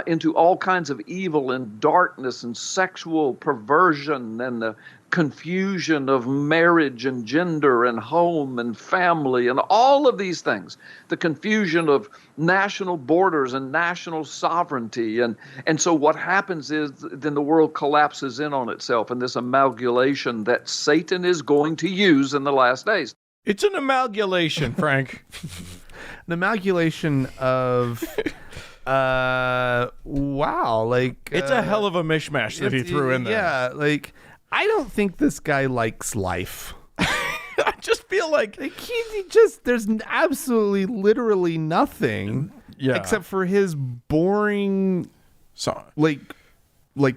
into all kinds of evil and darkness and sexual perversion and the confusion of marriage and gender and home and family and all of these things, the confusion of national borders and national sovereignty. And so what happens is then the world collapses in on itself in this amalgamation that Satan is going to use in the last days. It's an amalgamation, Frank. An amalgamation of... wow, like... It's a hell of a mishmash that he threw in there. Yeah, like... I don't think this guy likes life. I just feel like he just, there's absolutely literally nothing except for his boring, like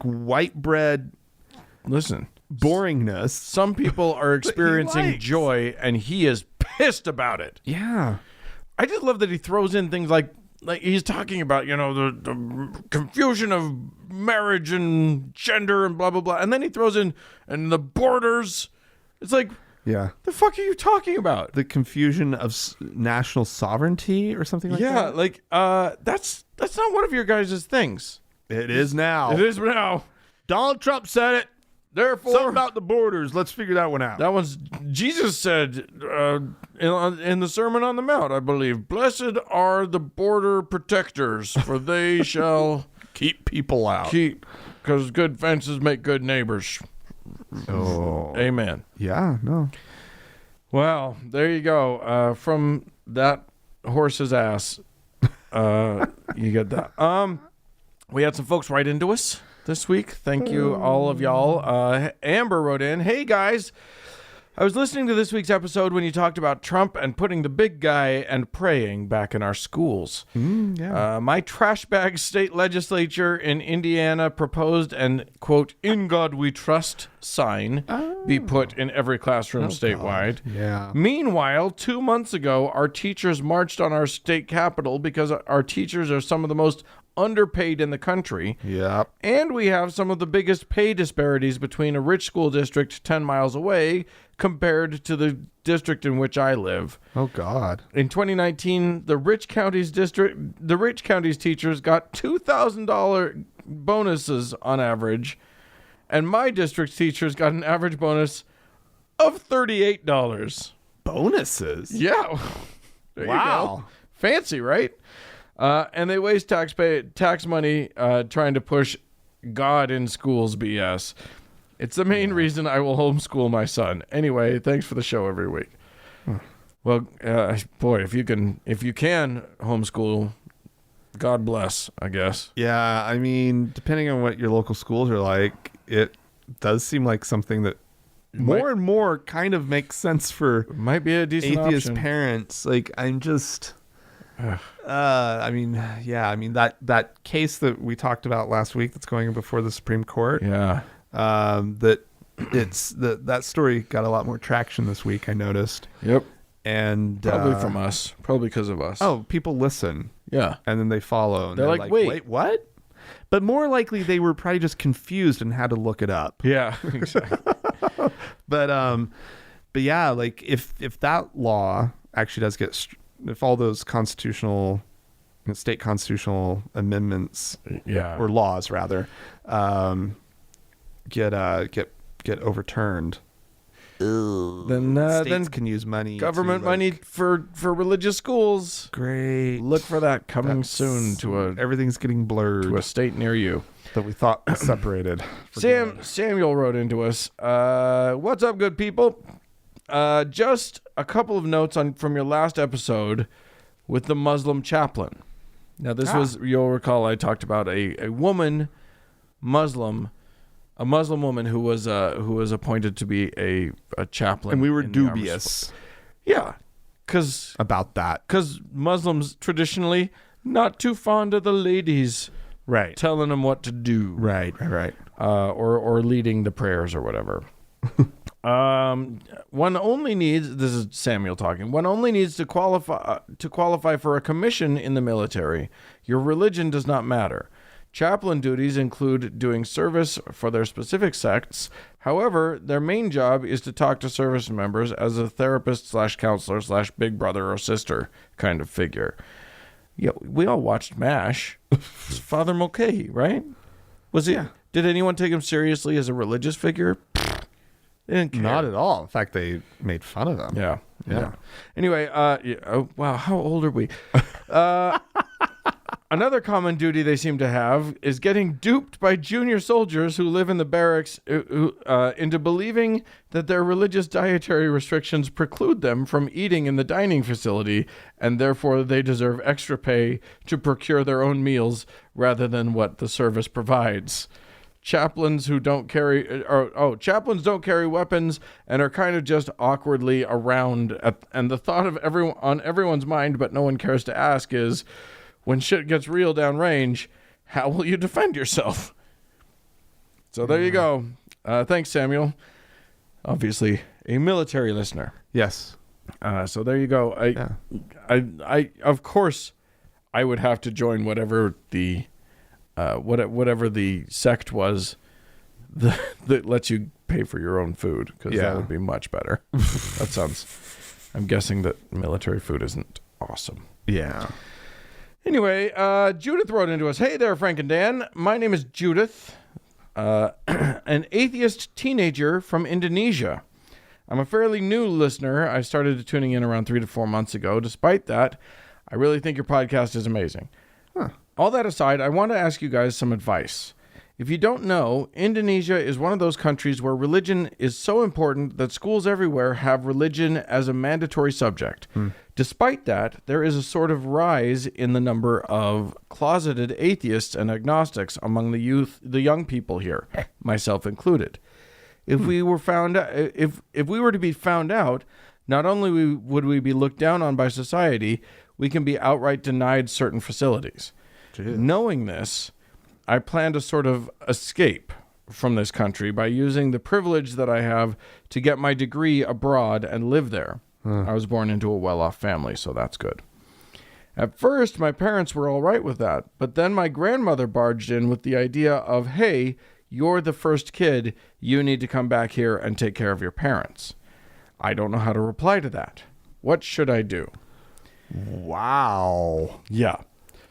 white bread. Listen, boringness. Some people are experiencing joy and he is pissed about it. Yeah. I just love that he throws in things like he's talking about, the confusion of marriage and gender and blah, blah, blah. And then he throws in and the borders. It's like, yeah, the fuck are you talking about? The confusion of national sovereignty or something like that? Yeah, like, that's not one of your guys' things. It is now. It is now. Donald Trump said it. Therefore, something about the borders. Let's figure that one out. That one's Jesus said in the Sermon on the Mount, I believe. Blessed are the border protectors, for they shall keep people out. Because good fences make good neighbors. Oh, amen. Yeah. No. Well, there you go. From that horse's ass, you get that. We had some folks write into us this week. Thank you, all of y'all. Amber wrote in, "Hey guys, I was listening to this week's episode when you talked about Trump and putting the big guy and praying back in our schools. My trash bag state legislature in Indiana proposed an, quote, 'In God We Trust' sign be put in every classroom statewide. Yeah. Meanwhile, 2 months ago, our teachers marched on our state capitol because our teachers are some of the most underpaid in the country. Yep. And we have some of the biggest pay disparities between a rich school district 10 miles away compared to the district in which I live. Oh God. In 2019, the rich counties teachers got $2,000 bonuses on average, and my district's teachers got an average bonus of $38. Bonuses? Yeah. There wow. You go. Fancy, right? And they waste tax money trying to push God in schools BS. It's the main reason I will homeschool my son. Anyway, thanks for the show every week. Well, boy, if you can homeschool, God bless, I guess. Yeah, I mean, depending on what your local schools are like, it does seem like something that more and more kind of makes sense for might be a decent atheist option. Parents. Like, I'm just... I mean, that case that we talked about last week that's going before the Supreme Court. Yeah. That that story got a lot more traction this week, I noticed. Yep. And Probably from us. Probably because of us. Oh, people listen. Yeah. And then they follow. And they're like, wait, what? But more likely they were probably just confused and had to look it up. Yeah, exactly. But yeah, like if that law actually does get, if all those state constitutional amendments, or laws rather, get overturned, then states can use money, government to, money for religious schools. Great. Look for that coming soon everything's getting blurred to a state near you that we thought was separated. Samuel wrote into us. What's up, good people? Just a couple of notes from your last episode with the Muslim chaplain. Now, this was, you'll recall, I talked about a woman, Muslim, a Muslim woman who was appointed to be a chaplain. And we were dubious. Yeah. About that. Because Muslims traditionally not too fond of the ladies. Right. Telling them what to do. Right. Or leading the prayers or whatever. One only needs, this is Samuel talking, one only needs to qualify for a commission in the military. Your religion does not matter. Chaplain duties include doing service for their specific sects. However, their main job is to talk to service members as a therapist / counselor / big brother or sister kind of figure. Yeah, we all watched MASH. It's Father Mulcahy, right? Was he? Yeah. Did anyone take him seriously as a religious figure? They didn't care. Not at all. In fact, they made fun of them. Yeah. Anyway, oh, wow, how old are we? Another common duty they seem to have is getting duped by junior soldiers who live in the barracks into believing that their religious dietary restrictions preclude them from eating in the dining facility, and therefore they deserve extra pay to procure their own meals rather than what the service provides. Chaplains don't carry weapons and are kind of just awkwardly around. And the thought of on everyone's mind, but no one cares to ask, is when shit gets real downrange, how will you defend yourself? So there you go. Thanks, Samuel. Obviously, a military listener. Yes. So there you go. I of course, I would have to join whatever the sect was that lets you pay for your own food, because that would be much better. I'm guessing that military food isn't awesome. Yeah. Anyway, Judith wrote into us. Hey there, Frank and Dan. My name is Judith, an atheist teenager from Indonesia. I'm a fairly new listener. I started tuning in around 3 to 4 months ago. Despite that, I really think your podcast is amazing. Huh. All that aside, I want to ask you guys some advice. If you don't know, Indonesia is one of those countries where religion is so important that schools everywhere have religion as a mandatory subject. Despite that, there is a sort of rise in the number of closeted atheists and agnostics among the young people here, myself included. If we were if we were to be found out, not only would we be looked down on by society, we can be outright denied certain facilities. Jeez. Knowing this, I plan to sort of escape from this country by using the privilege that I have to get my degree abroad and live there. I was born into a well-off family, so that's good. At first, my parents were all right with that, but then my grandmother barged in with the idea of, hey, you're the first kid, you need to come back here and take care of your parents. I don't know how to reply to that. What should I do? Wow. Yeah.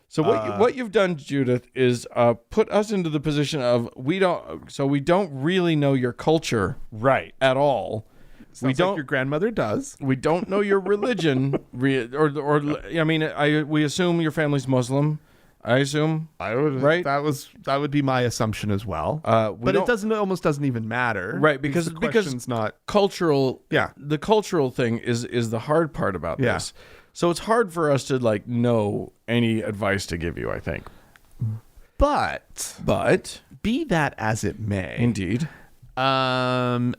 So what you've done, Judith, is put us into the position of we don't really know your culture at all. Sounds like your grandmother does. We don't know your religion, we assume your family's Muslim. I assume. Right. That would be my assumption as well. But it almost doesn't even matter, right? Because the question's not cultural. Yeah. The cultural thing is the hard part about this. So it's hard for us to know any advice to give you, I think. But be that as it may. Indeed. Oh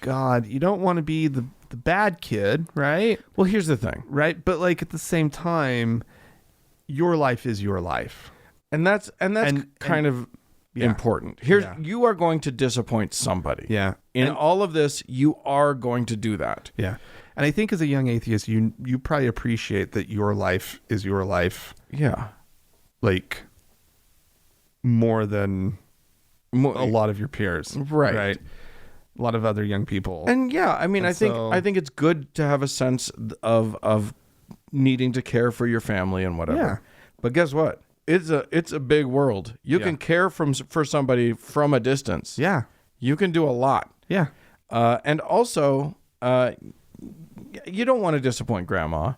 God, you don't want to be the bad kid, right? Well, here's the thing. Right? But at the same time, your life is your life. And that's kind of important. You are going to disappoint somebody. Yeah. In all of this, you are going to do that. Yeah. And I think as a young atheist, you probably appreciate that your life is your life. Yeah. Like more than a lot of your peers. Right. A lot of other young people. And yeah, I mean, I think it's good to have a sense of needing to care for your family and whatever. Yeah. But guess what? It's a big world. You can care for somebody from a distance. Yeah. You can do a lot. Yeah. And also, you don't want to disappoint grandma,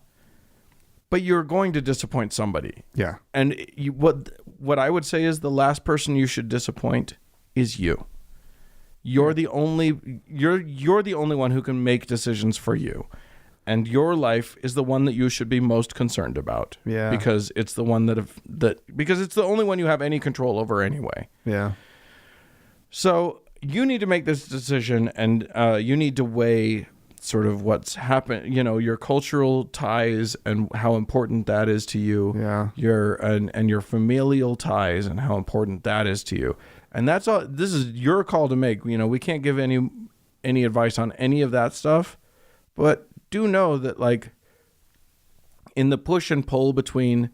but you're going to disappoint somebody. Yeah. And what I would say is the last person you should disappoint is you. You're the only one who can make decisions for you. And your life is the one that you should be most concerned about. Yeah. Because it's the one because it's the only one you have any control over anyway. Yeah. So you need to make this decision, and you need to weigh sort of what's happened, your cultural ties and how important that is to you. Yeah. Your familial ties and how important that is to you. And that's all. This is your call to make. We can't give any advice on any of that stuff, but do know that, like, in the push and pull between,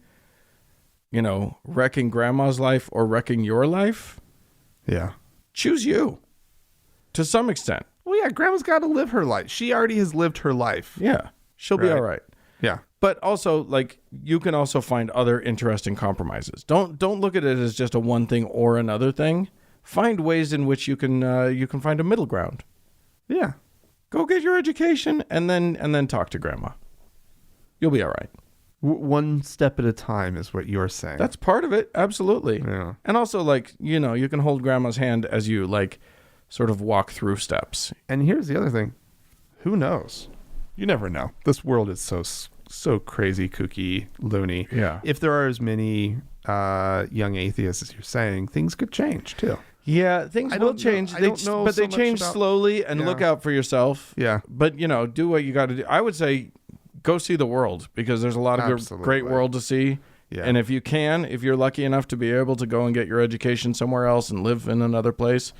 wrecking grandma's life or wrecking your life, Yeah. choose you to some extent. Well, yeah, grandma's got to live her life. She already has lived her life. Yeah, she'll be Right. all right. Yeah. But also, like, you can also find other interesting compromises. Don't look at it as just a one thing or another thing. Find ways in which you can find a middle ground. Yeah. Go get your education and then talk to grandma. You'll be all right. One step at a time is what you're saying. That's part of it. Absolutely. Yeah. And also, like, you can hold grandma's hand as you, like, sort of walk through steps. And here's the other thing. Who knows? You never know. This world is so crazy, kooky, loony. Yeah. If there are as many young atheists as you're saying, things could change too. Yeah, things will change. I don't know but so they much change about- slowly, and Yeah. look out for yourself. Yeah. But, do what you got to do. I would say go see the world, because there's a lot of Absolutely. great world to see. Yeah. And if you're lucky enough to be able to go and get your education somewhere else and live in another place,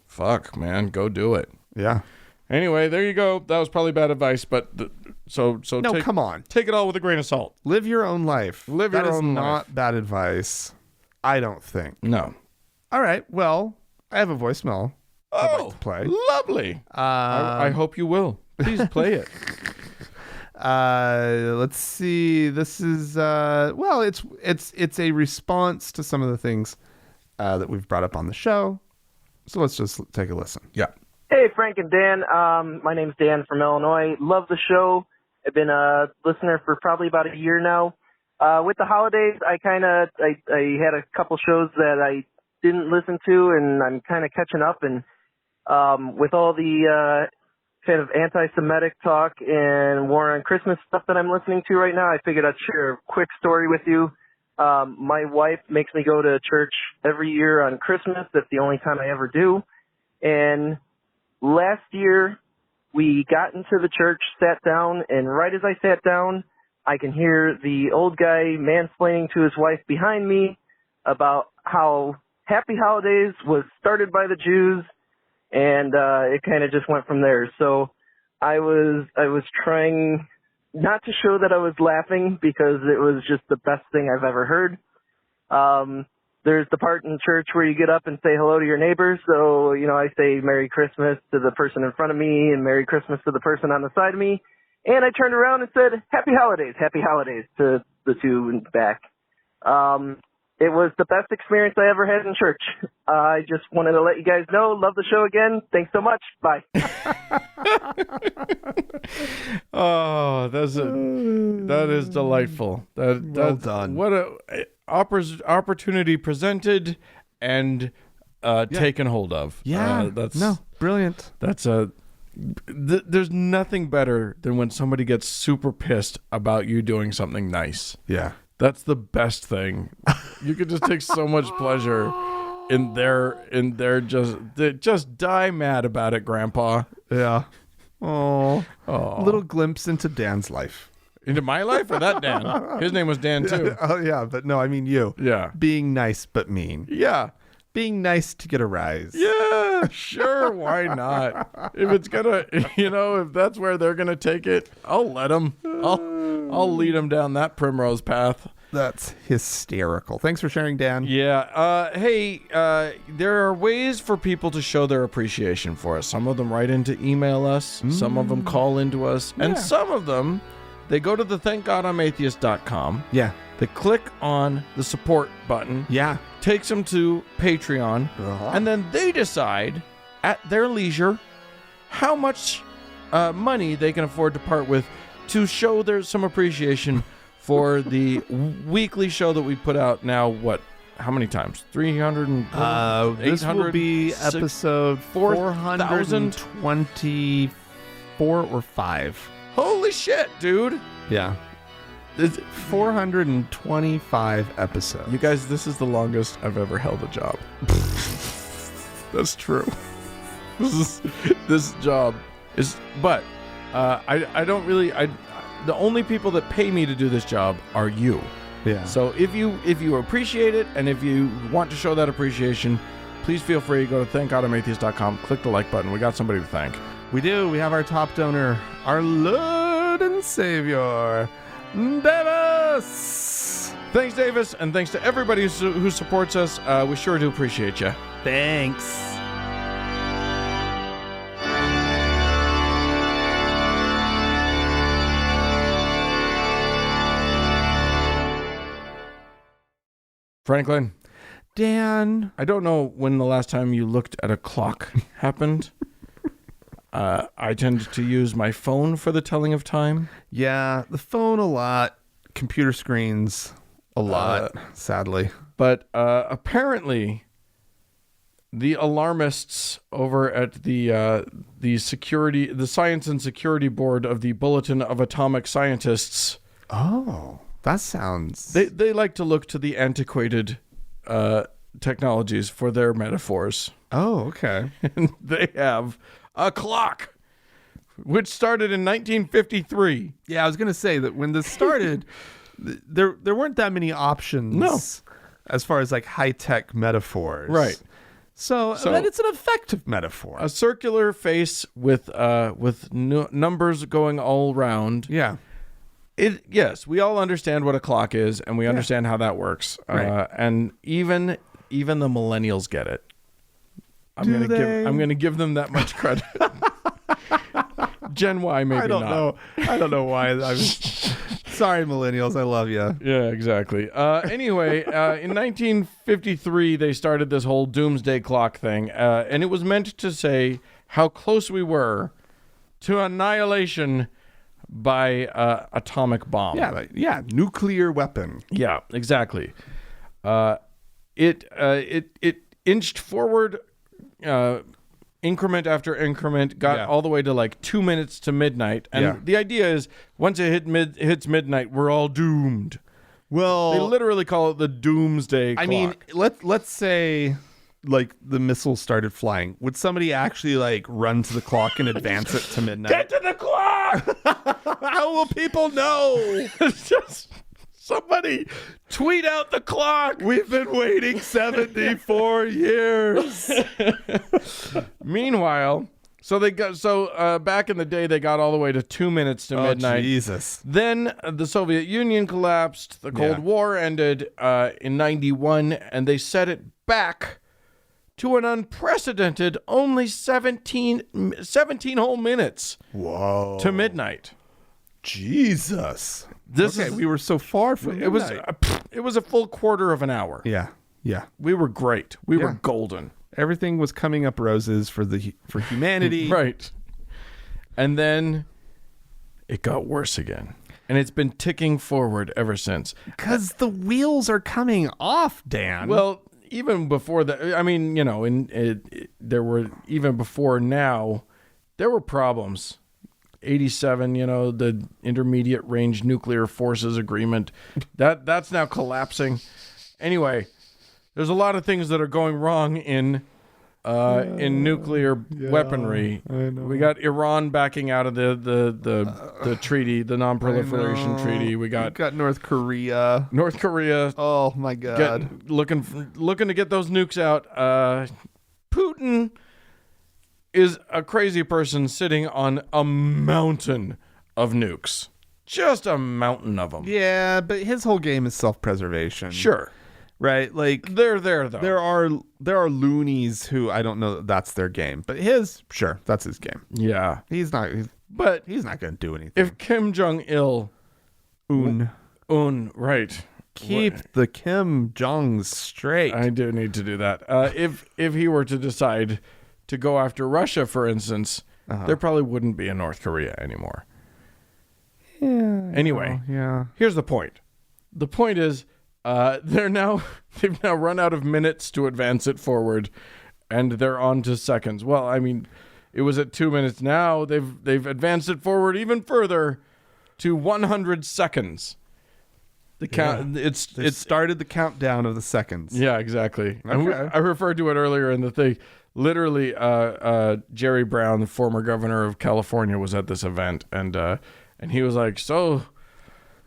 fuck, man, go do it. Yeah. Anyway, there you go. That was probably bad advice, but so No, come on. take it all with a grain of salt. Live your own life. Live your That is own not life. bad advice. I don't think. No. All right. Well, I have a voicemail I'd like to play. Lovely. I hope you will. Please play it. Let's see. This is it's a response to some of the things that we've brought up on the show. So let's just take a listen. Yeah. Hey, Frank and Dan. My name's Dan from Illinois. Love the show. I've been a listener for probably about a year now. With the holidays, I had a couple shows that I didn't listen to, and I'm kind of catching up. And with all the kind of anti-Semitic talk and war on Christmas stuff that I'm listening to right now, I figured I'd share a quick story with you. My wife makes me go to church every year on Christmas. That's the only time I ever do. And last year, we got into the church, sat down, and right as I sat down, I can hear the old guy mansplaining to his wife behind me about how Happy Holidays was started by the Jews, and it kind of just went from there. So I was trying not to show that I was laughing, because it was just the best thing I've ever heard. There's the part in church where you get up and say hello to your neighbors. So, I say Merry Christmas to the person in front of me and Merry Christmas to the person on the side of me. And I turned around and said, Happy Holidays to the two in back. It was the best experience I ever had in church. I just wanted to let you guys know. Love the show again. Thanks so much. Bye. Oh, that is delightful. Well done. What a opportunity presented and taken hold of. Yeah. Brilliant. There's nothing better than when somebody gets super pissed about you doing something nice. Yeah. That's the best thing. You could just take so much pleasure in their just die mad about it, Grandpa. Yeah. Oh. Little glimpse into Dan's life. Into my life, or that Dan? His name was Dan too. Oh yeah, but no, I mean you. Yeah. Being nice but mean. Yeah. being nice to get a rise. Yeah, sure. Why not? If it's gonna, if that's where they're gonna take it, I'll let them. I'll lead them down that primrose path. That's hysterical. Thanks for sharing, Dan. Yeah. Hey, there are ways for people to show their appreciation for us. Some of them write in to email us. Some of them call into us. Yeah. And some of them, they go to the thankgodimatheist.com. Yeah. They click on the support button. Yeah. Takes them to Patreon. And then they decide at their leisure how much money they can afford to part with to show some appreciation for the weekly show that we put out now. How many times? 300 and this 800, will be episode 4,000? 424 or 5. Holy shit, dude. Yeah. 425 episodes. You guys, this is the longest I've ever held a job. That's true. This job is, but I don't really, the only people that pay me to do this job are you. Yeah. So if you appreciate it, and if you want to show that appreciation, please feel free to go to thankgodimatheist.com, click the like button. We got somebody to thank. We do. We have our top donor, our Lord and Savior, Davis. Thanks, Davis, and thanks to everybody who supports us. We sure do appreciate you. Thanks. Franklin, Dan. I don't know when the last time you looked at a clock happened. I tend to use my phone for the telling of time. Yeah, the phone a lot, computer screens a lot, sadly. But apparently, the alarmists over at the Science and Security Board of the Bulletin of Atomic Scientists. Oh, that sounds... They like to look to the antiquated technologies for their metaphors. Oh, okay. And they have a clock, which started in 1953. Yeah, I was going to say that when this started, there weren't that many options as far as like high-tech metaphors. Right. So but it's an effective metaphor. A circular face with numbers going all around. Yeah. Yes, we all understand what a clock is, and we understand how that works. Right. And even the millennials get it. I'm gonna give them that much credit. Gen Y maybe not. I don't know why. Sorry, millennials. I love you. Yeah, exactly. Anyway, in 1953, they started this whole Doomsday Clock thing, and it was meant to say how close we were to annihilation by atomic bomb. Yeah, nuclear weapon. Yeah, exactly. It inched forward, increment after increment, got all the way to like 2 minutes to midnight, and the idea is once it hits midnight, we're all doomed. Well, they literally call it the Doomsday Clock. I mean, let's say like the missiles started flying. Would somebody actually like run to the clock and advance it to midnight? Get to the clock! How will people know? Just somebody tweet out the clock. We've been waiting 74 years. Meanwhile, back in the day, they got all the way to 2 minutes to midnight. Jesus. Then the Soviet Union collapsed. The Cold War ended in 91, and they set it back to an unprecedented only 17 whole minutes. Whoa. To midnight. Jesus. We were so far from midnight. It was a full quarter of an hour. Yeah. We were great. We were golden. Everything was coming up roses for humanity. Right. And then it got worse again. And it's been ticking forward ever since. Because the wheels are coming off, Dan. Well, even before that, I mean, there were, even before now, there were problems. 87, the Intermediate Range Nuclear Forces Agreement, that's now collapsing. Anyway, there's a lot of things that are going wrong in in nuclear weaponry. I know. We got Iran backing out of the treaty, the non-proliferation treaty. We got North Korea. North Korea. Oh my God! Looking to get those nukes out. Putin is a crazy person sitting on a mountain of nukes. Just a mountain of them. Yeah, but his whole game is self-preservation. Sure. Right? Like They're there though. there are loonies who I don't know that's their game, but sure, that's his game. Yeah. But He's not going to do anything. if Kim Jong-il right. Keep the Kim Jongs straight. I do need to do that. If he were to decide to go after Russia, for instance, there probably wouldn't be a North Korea anymore. Yeah. Anyway, Yeah. here's the point. The point is, they've now run out of minutes to advance it forward, and they're on to seconds. Well, I mean, it was at 2 minutes. Now they've advanced it forward even further to 100 seconds. The count. It started the countdown of the seconds. Yeah, exactly. Okay. I referred to it earlier in the thing. Literally, Jerry Brown, the former governor of California, was at this event, and he was like, "So,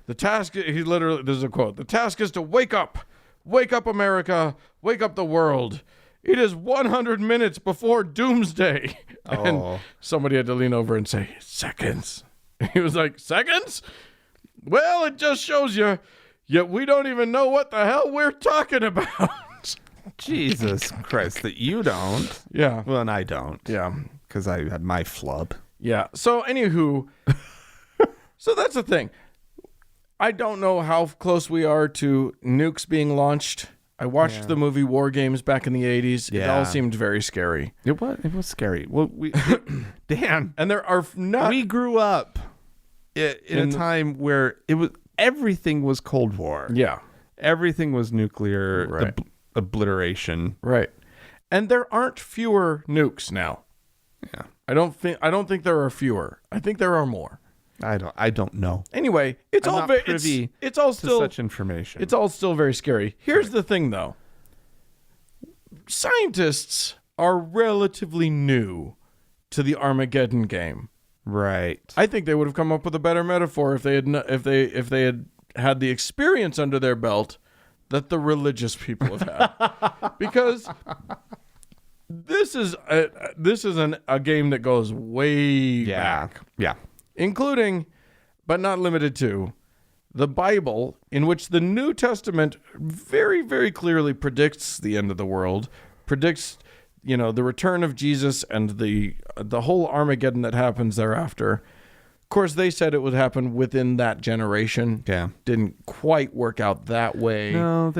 the task." He literally, this is a quote: "The task is to wake up, America, wake up the world. It is 100 minutes before doomsday." And somebody had to lean over and say, "Seconds." He was like, "Seconds? Well, it just shows you. Yet we don't even know what the hell we're talking about." Jesus Christ, that you don't. Yeah. Well, and I don't. Yeah. Because I had my flub. Yeah. So, anywho, so that's the thing. I don't know how close we are to nukes being launched. I watched the movie War Games back in the 80s. It all seemed very scary. It was scary. Well, Dan, And there are not... we grew up in a time where everything was Cold War. Yeah. Everything was nuclear Right. obliteration. Right. And there aren't fewer nukes now. Yeah. I don't think there are fewer. I think there are more. I don't know. Anyway, it's I'm all not very privy it's all to still such information. It's all still very scary. Here's the thing, though. Scientists are relatively new to the Armageddon game. right. I think they would have come up with a better metaphor if they had had the experience under their belt that the religious people have had, because this is a game that goes way back, Yeah. including, but not limited to, the Bible, in which the New Testament very, very clearly predicts the end of the world, predicts, the return of Jesus and the whole Armageddon that happens thereafter. Of course, they said it would happen within that generation. Yeah. Didn't quite work out that way. No,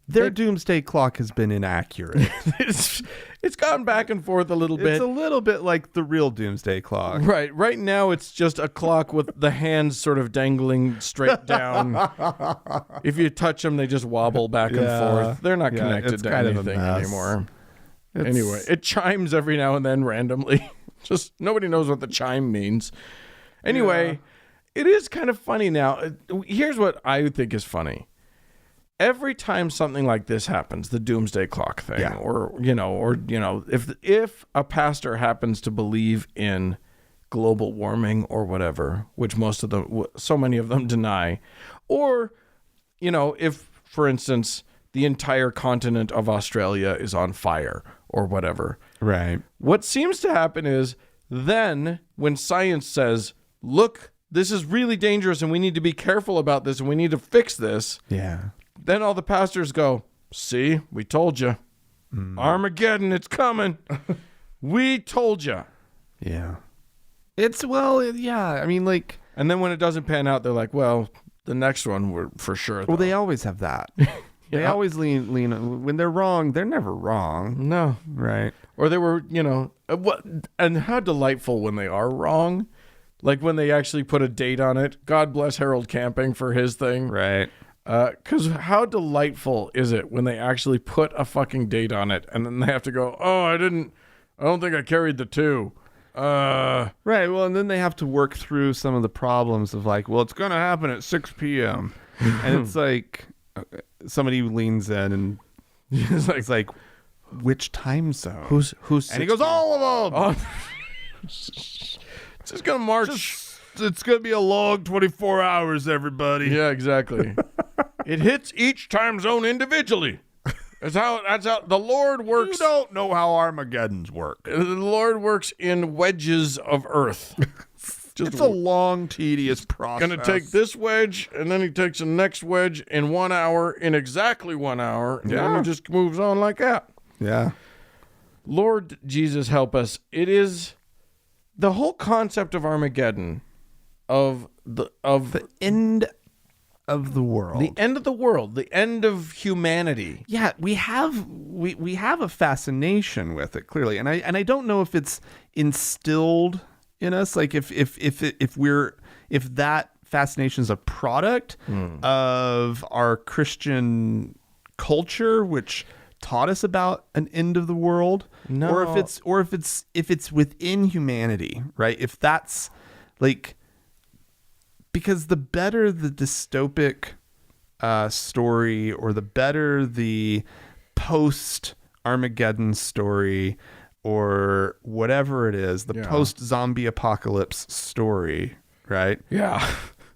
their doomsday clock has been inaccurate. It's gone back and forth a little bit. It's a little bit like the real doomsday clock. Right now, it's just a clock with the hands sort of dangling straight down. If you touch them, they just wobble back and forth. They're not connected to anything anymore. Anyway, it chimes every now and then randomly. Just nobody knows what the chime means. Anyway, It is kind of funny now. Here's what I think is funny. Every time something like this happens, the Doomsday Clock thing, or if a pastor happens to believe in global warming or whatever, which so many of them deny, or if, for instance, the entire continent of Australia is on fire or whatever, right? What seems to happen is then when science says, "Look, this is really dangerous, and we need to be careful about this, and we need to fix this," then all the pastors go, "See, we told you. Armageddon, it's coming. We told you." Yeah. I mean, like... And then when it doesn't pan out, they're like, "Well, the next one, we're for sure." Well, they always have that. They always lean when they're wrong, they're never wrong. No. Right. Or they were, and how delightful when they are wrong. Like when they actually put a date on it. God bless Harold Camping for his thing. Right. Because how delightful is it when they actually put a fucking date on it and then they have to go, "Oh, I don't think I carried the 2. Right. Well, and then they have to work through some of the problems of like, well, it's going to happen at 6 p.m. And it's like somebody leans in and it's like, which time zone? Who's And he goes, all of them. Oh. It's just gonna march. It's gonna be a long 24 hours, everybody. Yeah, exactly. It hits each time zone individually. That's how the Lord works. You don't know how Armageddon's work. The Lord works in wedges of earth. It's a long, tedious process. Gonna take this wedge, and then he takes the next wedge in 1 hour, in exactly 1 hour, and then he just moves on like that. Yeah. Lord Jesus, help us. It is the whole concept of Armageddon, of the End of the world. the end of the world, the end of humanity. Yeah, we have a fascination with it, clearly, and I don't know if it's instilled in us, like if that fascination is a product of our Christian culture, which taught us about an end of the world, or if it's within humanity, right? If that's like, because the better the dystopic story, or the better the post Armageddon story, or whatever it is, the post zombie apocalypse story, right? Yeah.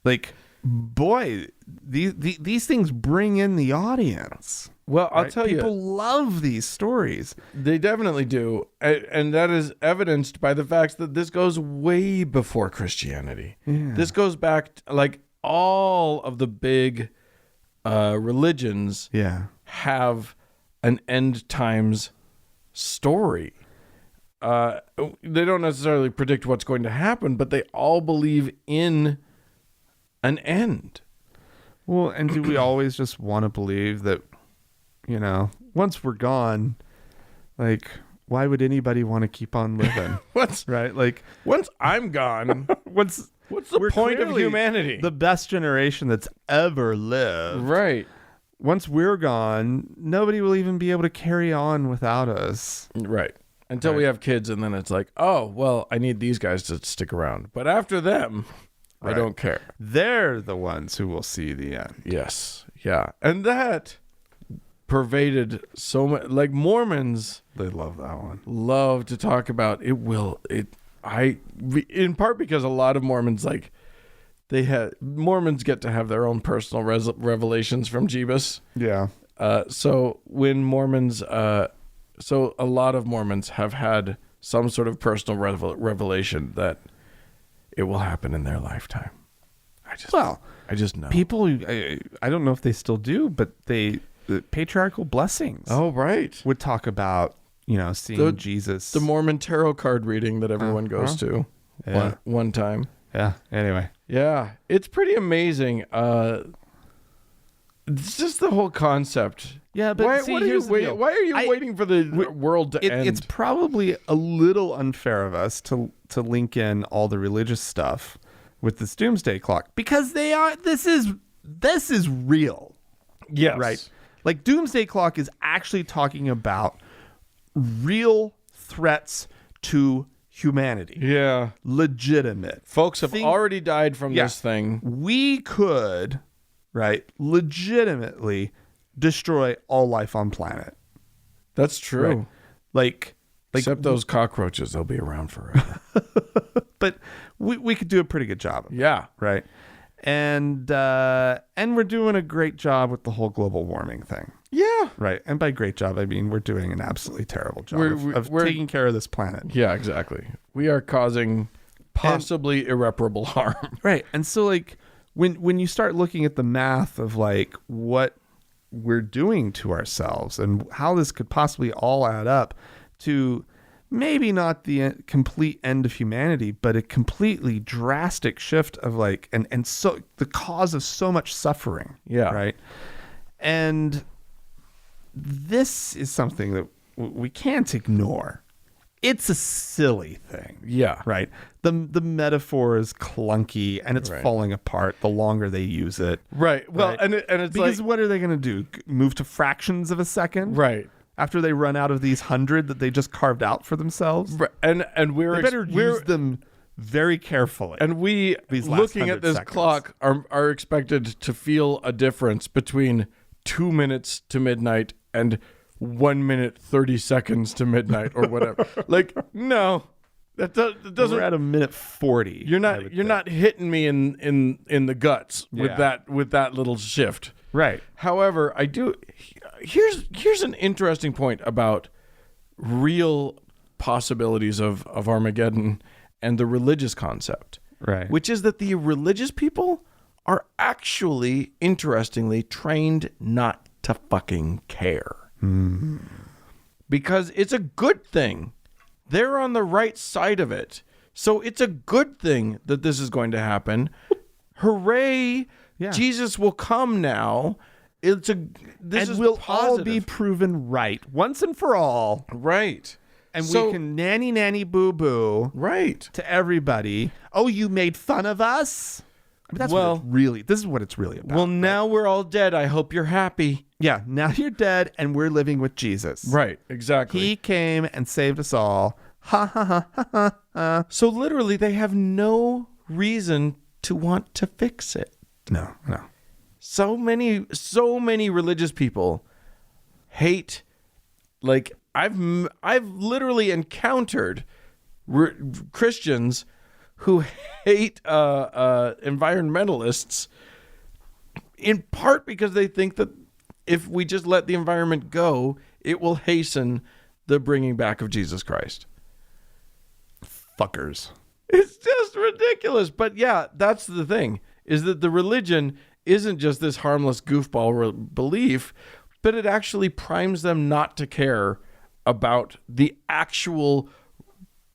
Like, boy, these things bring in the audience. Well, I'll right? tell People you, love these stories. they definitely do, and that is evidenced by the fact that this goes way before Christianity. Yeah. This goes back like all of the big religions have an end times story. They don't necessarily predict what's going to happen, but they all believe in an end. Well, and do we always just want to believe that, once we're gone, like, why would anybody want to keep on living? Right? Like, Once I'm gone, what's the we're point of clearly humanity? the best generation that's ever lived. Right. Once we're gone, nobody will even be able to carry on without us. Right. Until we have kids, and then it's like, oh, well, I need these guys to stick around. But after them, I don't care. They're the ones who will see the end. Yes. Yeah. And that pervaded so much. Like, Mormons They love that one. love to talk about in part because a lot of Mormons, like, Mormons get to have their own personal revelations from Jeebus. Yeah. So when Mormons, so a lot of Mormons have had some sort of personal revelation that it will happen in their lifetime. I just know. People, I don't know if they still do, but the patriarchal blessings. Oh, right. Would talk about, seeing Jesus. The Mormon tarot card reading that everyone goes to one time. Yeah. Anyway. Yeah. It's pretty amazing. It's just the whole concept. Yeah, but why are you waiting for the world to end? It's probably a little unfair of us to link in all the religious stuff with this Doomsday Clock, because this is real. Yes. Right. Like, Doomsday Clock is actually talking about real threats to humanity. Yeah. Legitimate. Folks have already died from this thing. We could, right, legitimately destroy all life on planet. That's true. Right? Like Except those cockroaches, they'll be around forever. But we could do a pretty good job of it. Yeah. Right. And we're doing a great job with the whole global warming thing. Yeah. Right. And by great job, I mean we're doing an absolutely terrible job of we're taking care of this planet. Yeah, exactly. We are causing possibly irreparable harm. Right. And so, like, when you start looking at the math of, like, what we're doing to ourselves and how this could possibly all add up to maybe not the complete end of humanity, but a completely drastic shift of, like, and so the cause of so much suffering. Yeah. Right. And this is something that we can't ignore. It's a silly thing. Yeah. Right. The metaphor is clunky and it's falling apart the longer they use it. Right. Well, right? and it's because like, what are they going to do? Move to fractions of a second? Right. After they run out of these 100 that they just carved out for themselves? Right. And they better use them very carefully. And we, looking at this clock, are expected to feel a difference between 2 minutes to midnight and 1 minute 30 seconds to midnight or whatever. Like, no, that doesn't. We're at a minute 40. You're not hitting me in the guts with that little shift. Right. However, I do. Here's an interesting point about real possibilities of Armageddon and the religious concept. Right. Which is that the religious people are actually, interestingly, trained not to fucking care. Because it's a good thing. They're on the right side of it. So it's a good thing that this is going to happen. Hooray. Yeah. Jesus will come now. This is we'll all positive. be proven right once and for all. Right. And So- we can nanny boo boo Right. to everybody. Oh, you made fun of us? I mean, this is what it's really about. Well, now we're all dead. I hope you're happy. Yeah, now you're dead and we're living with Jesus. Right. Exactly. He came and saved us all. Ha ha ha ha ha. So literally, they have no reason to want to fix it. No. So many religious people hate. Like I've literally encountered Christians who hate environmentalists, in part because they think that if we just let the environment go, it will hasten the bringing back of Jesus Christ. Fuckers. It's just ridiculous. But yeah, that's the thing, is that the religion isn't just this harmless goofball belief, but it actually primes them not to care about the actual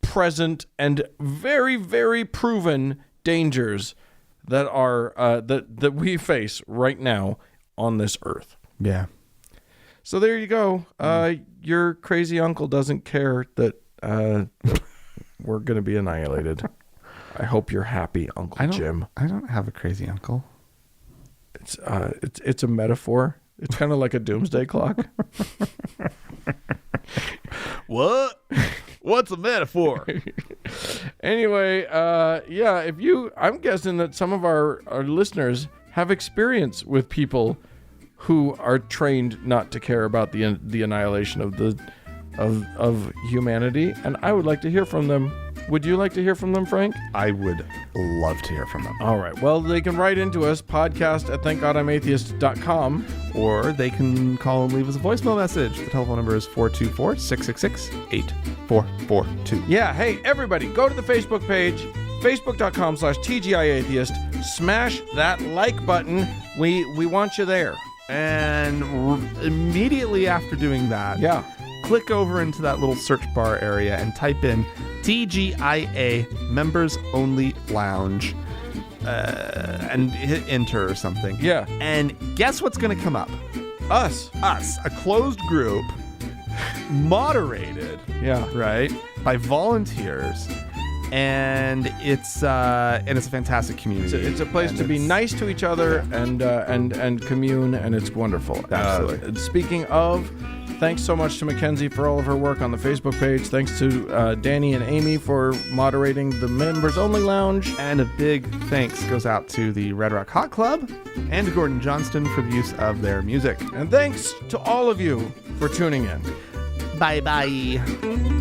present and very, very proven dangers that are that we face right now on this earth. Yeah. So there you go. Your crazy uncle doesn't care that we're going to be annihilated. I hope you're happy, Uncle Jim. I don't have a crazy uncle. It's a metaphor. It's kind of like a doomsday clock. What? What's a metaphor? Anyway, I'm guessing that some of our listeners have experience with people who are trained not to care about the annihilation of humanity, and I would like to hear from them. Would you like to hear from them, Frank? I would love to hear from them. All right. Well, they can write into us, podcast@thankgodimatheist.com. Or they can call and leave us a voicemail message. The telephone number is 424-666-8442. Yeah. Hey, everybody, go to the Facebook page, facebook.com/TGIAtheist. Smash that like button. We want you there. And immediately after doing that, click over into that little search bar area and type in TGIA Members Only Lounge and hit enter or something. Yeah. And guess what's going to come up? Us, a closed group, moderated, right, by volunteers, and it's a fantastic community. It's a place to be nice to each other and commune, and it's wonderful. Absolutely. Speaking of, thanks so much to Mackenzie for all of her work on the Facebook page. Thanks to Danny and Amy for moderating the Members Only Lounge. And a big thanks goes out to the Red Rock Hot Club and to Gordon Johnston for the use of their music. And thanks to all of you for tuning in. Bye-bye.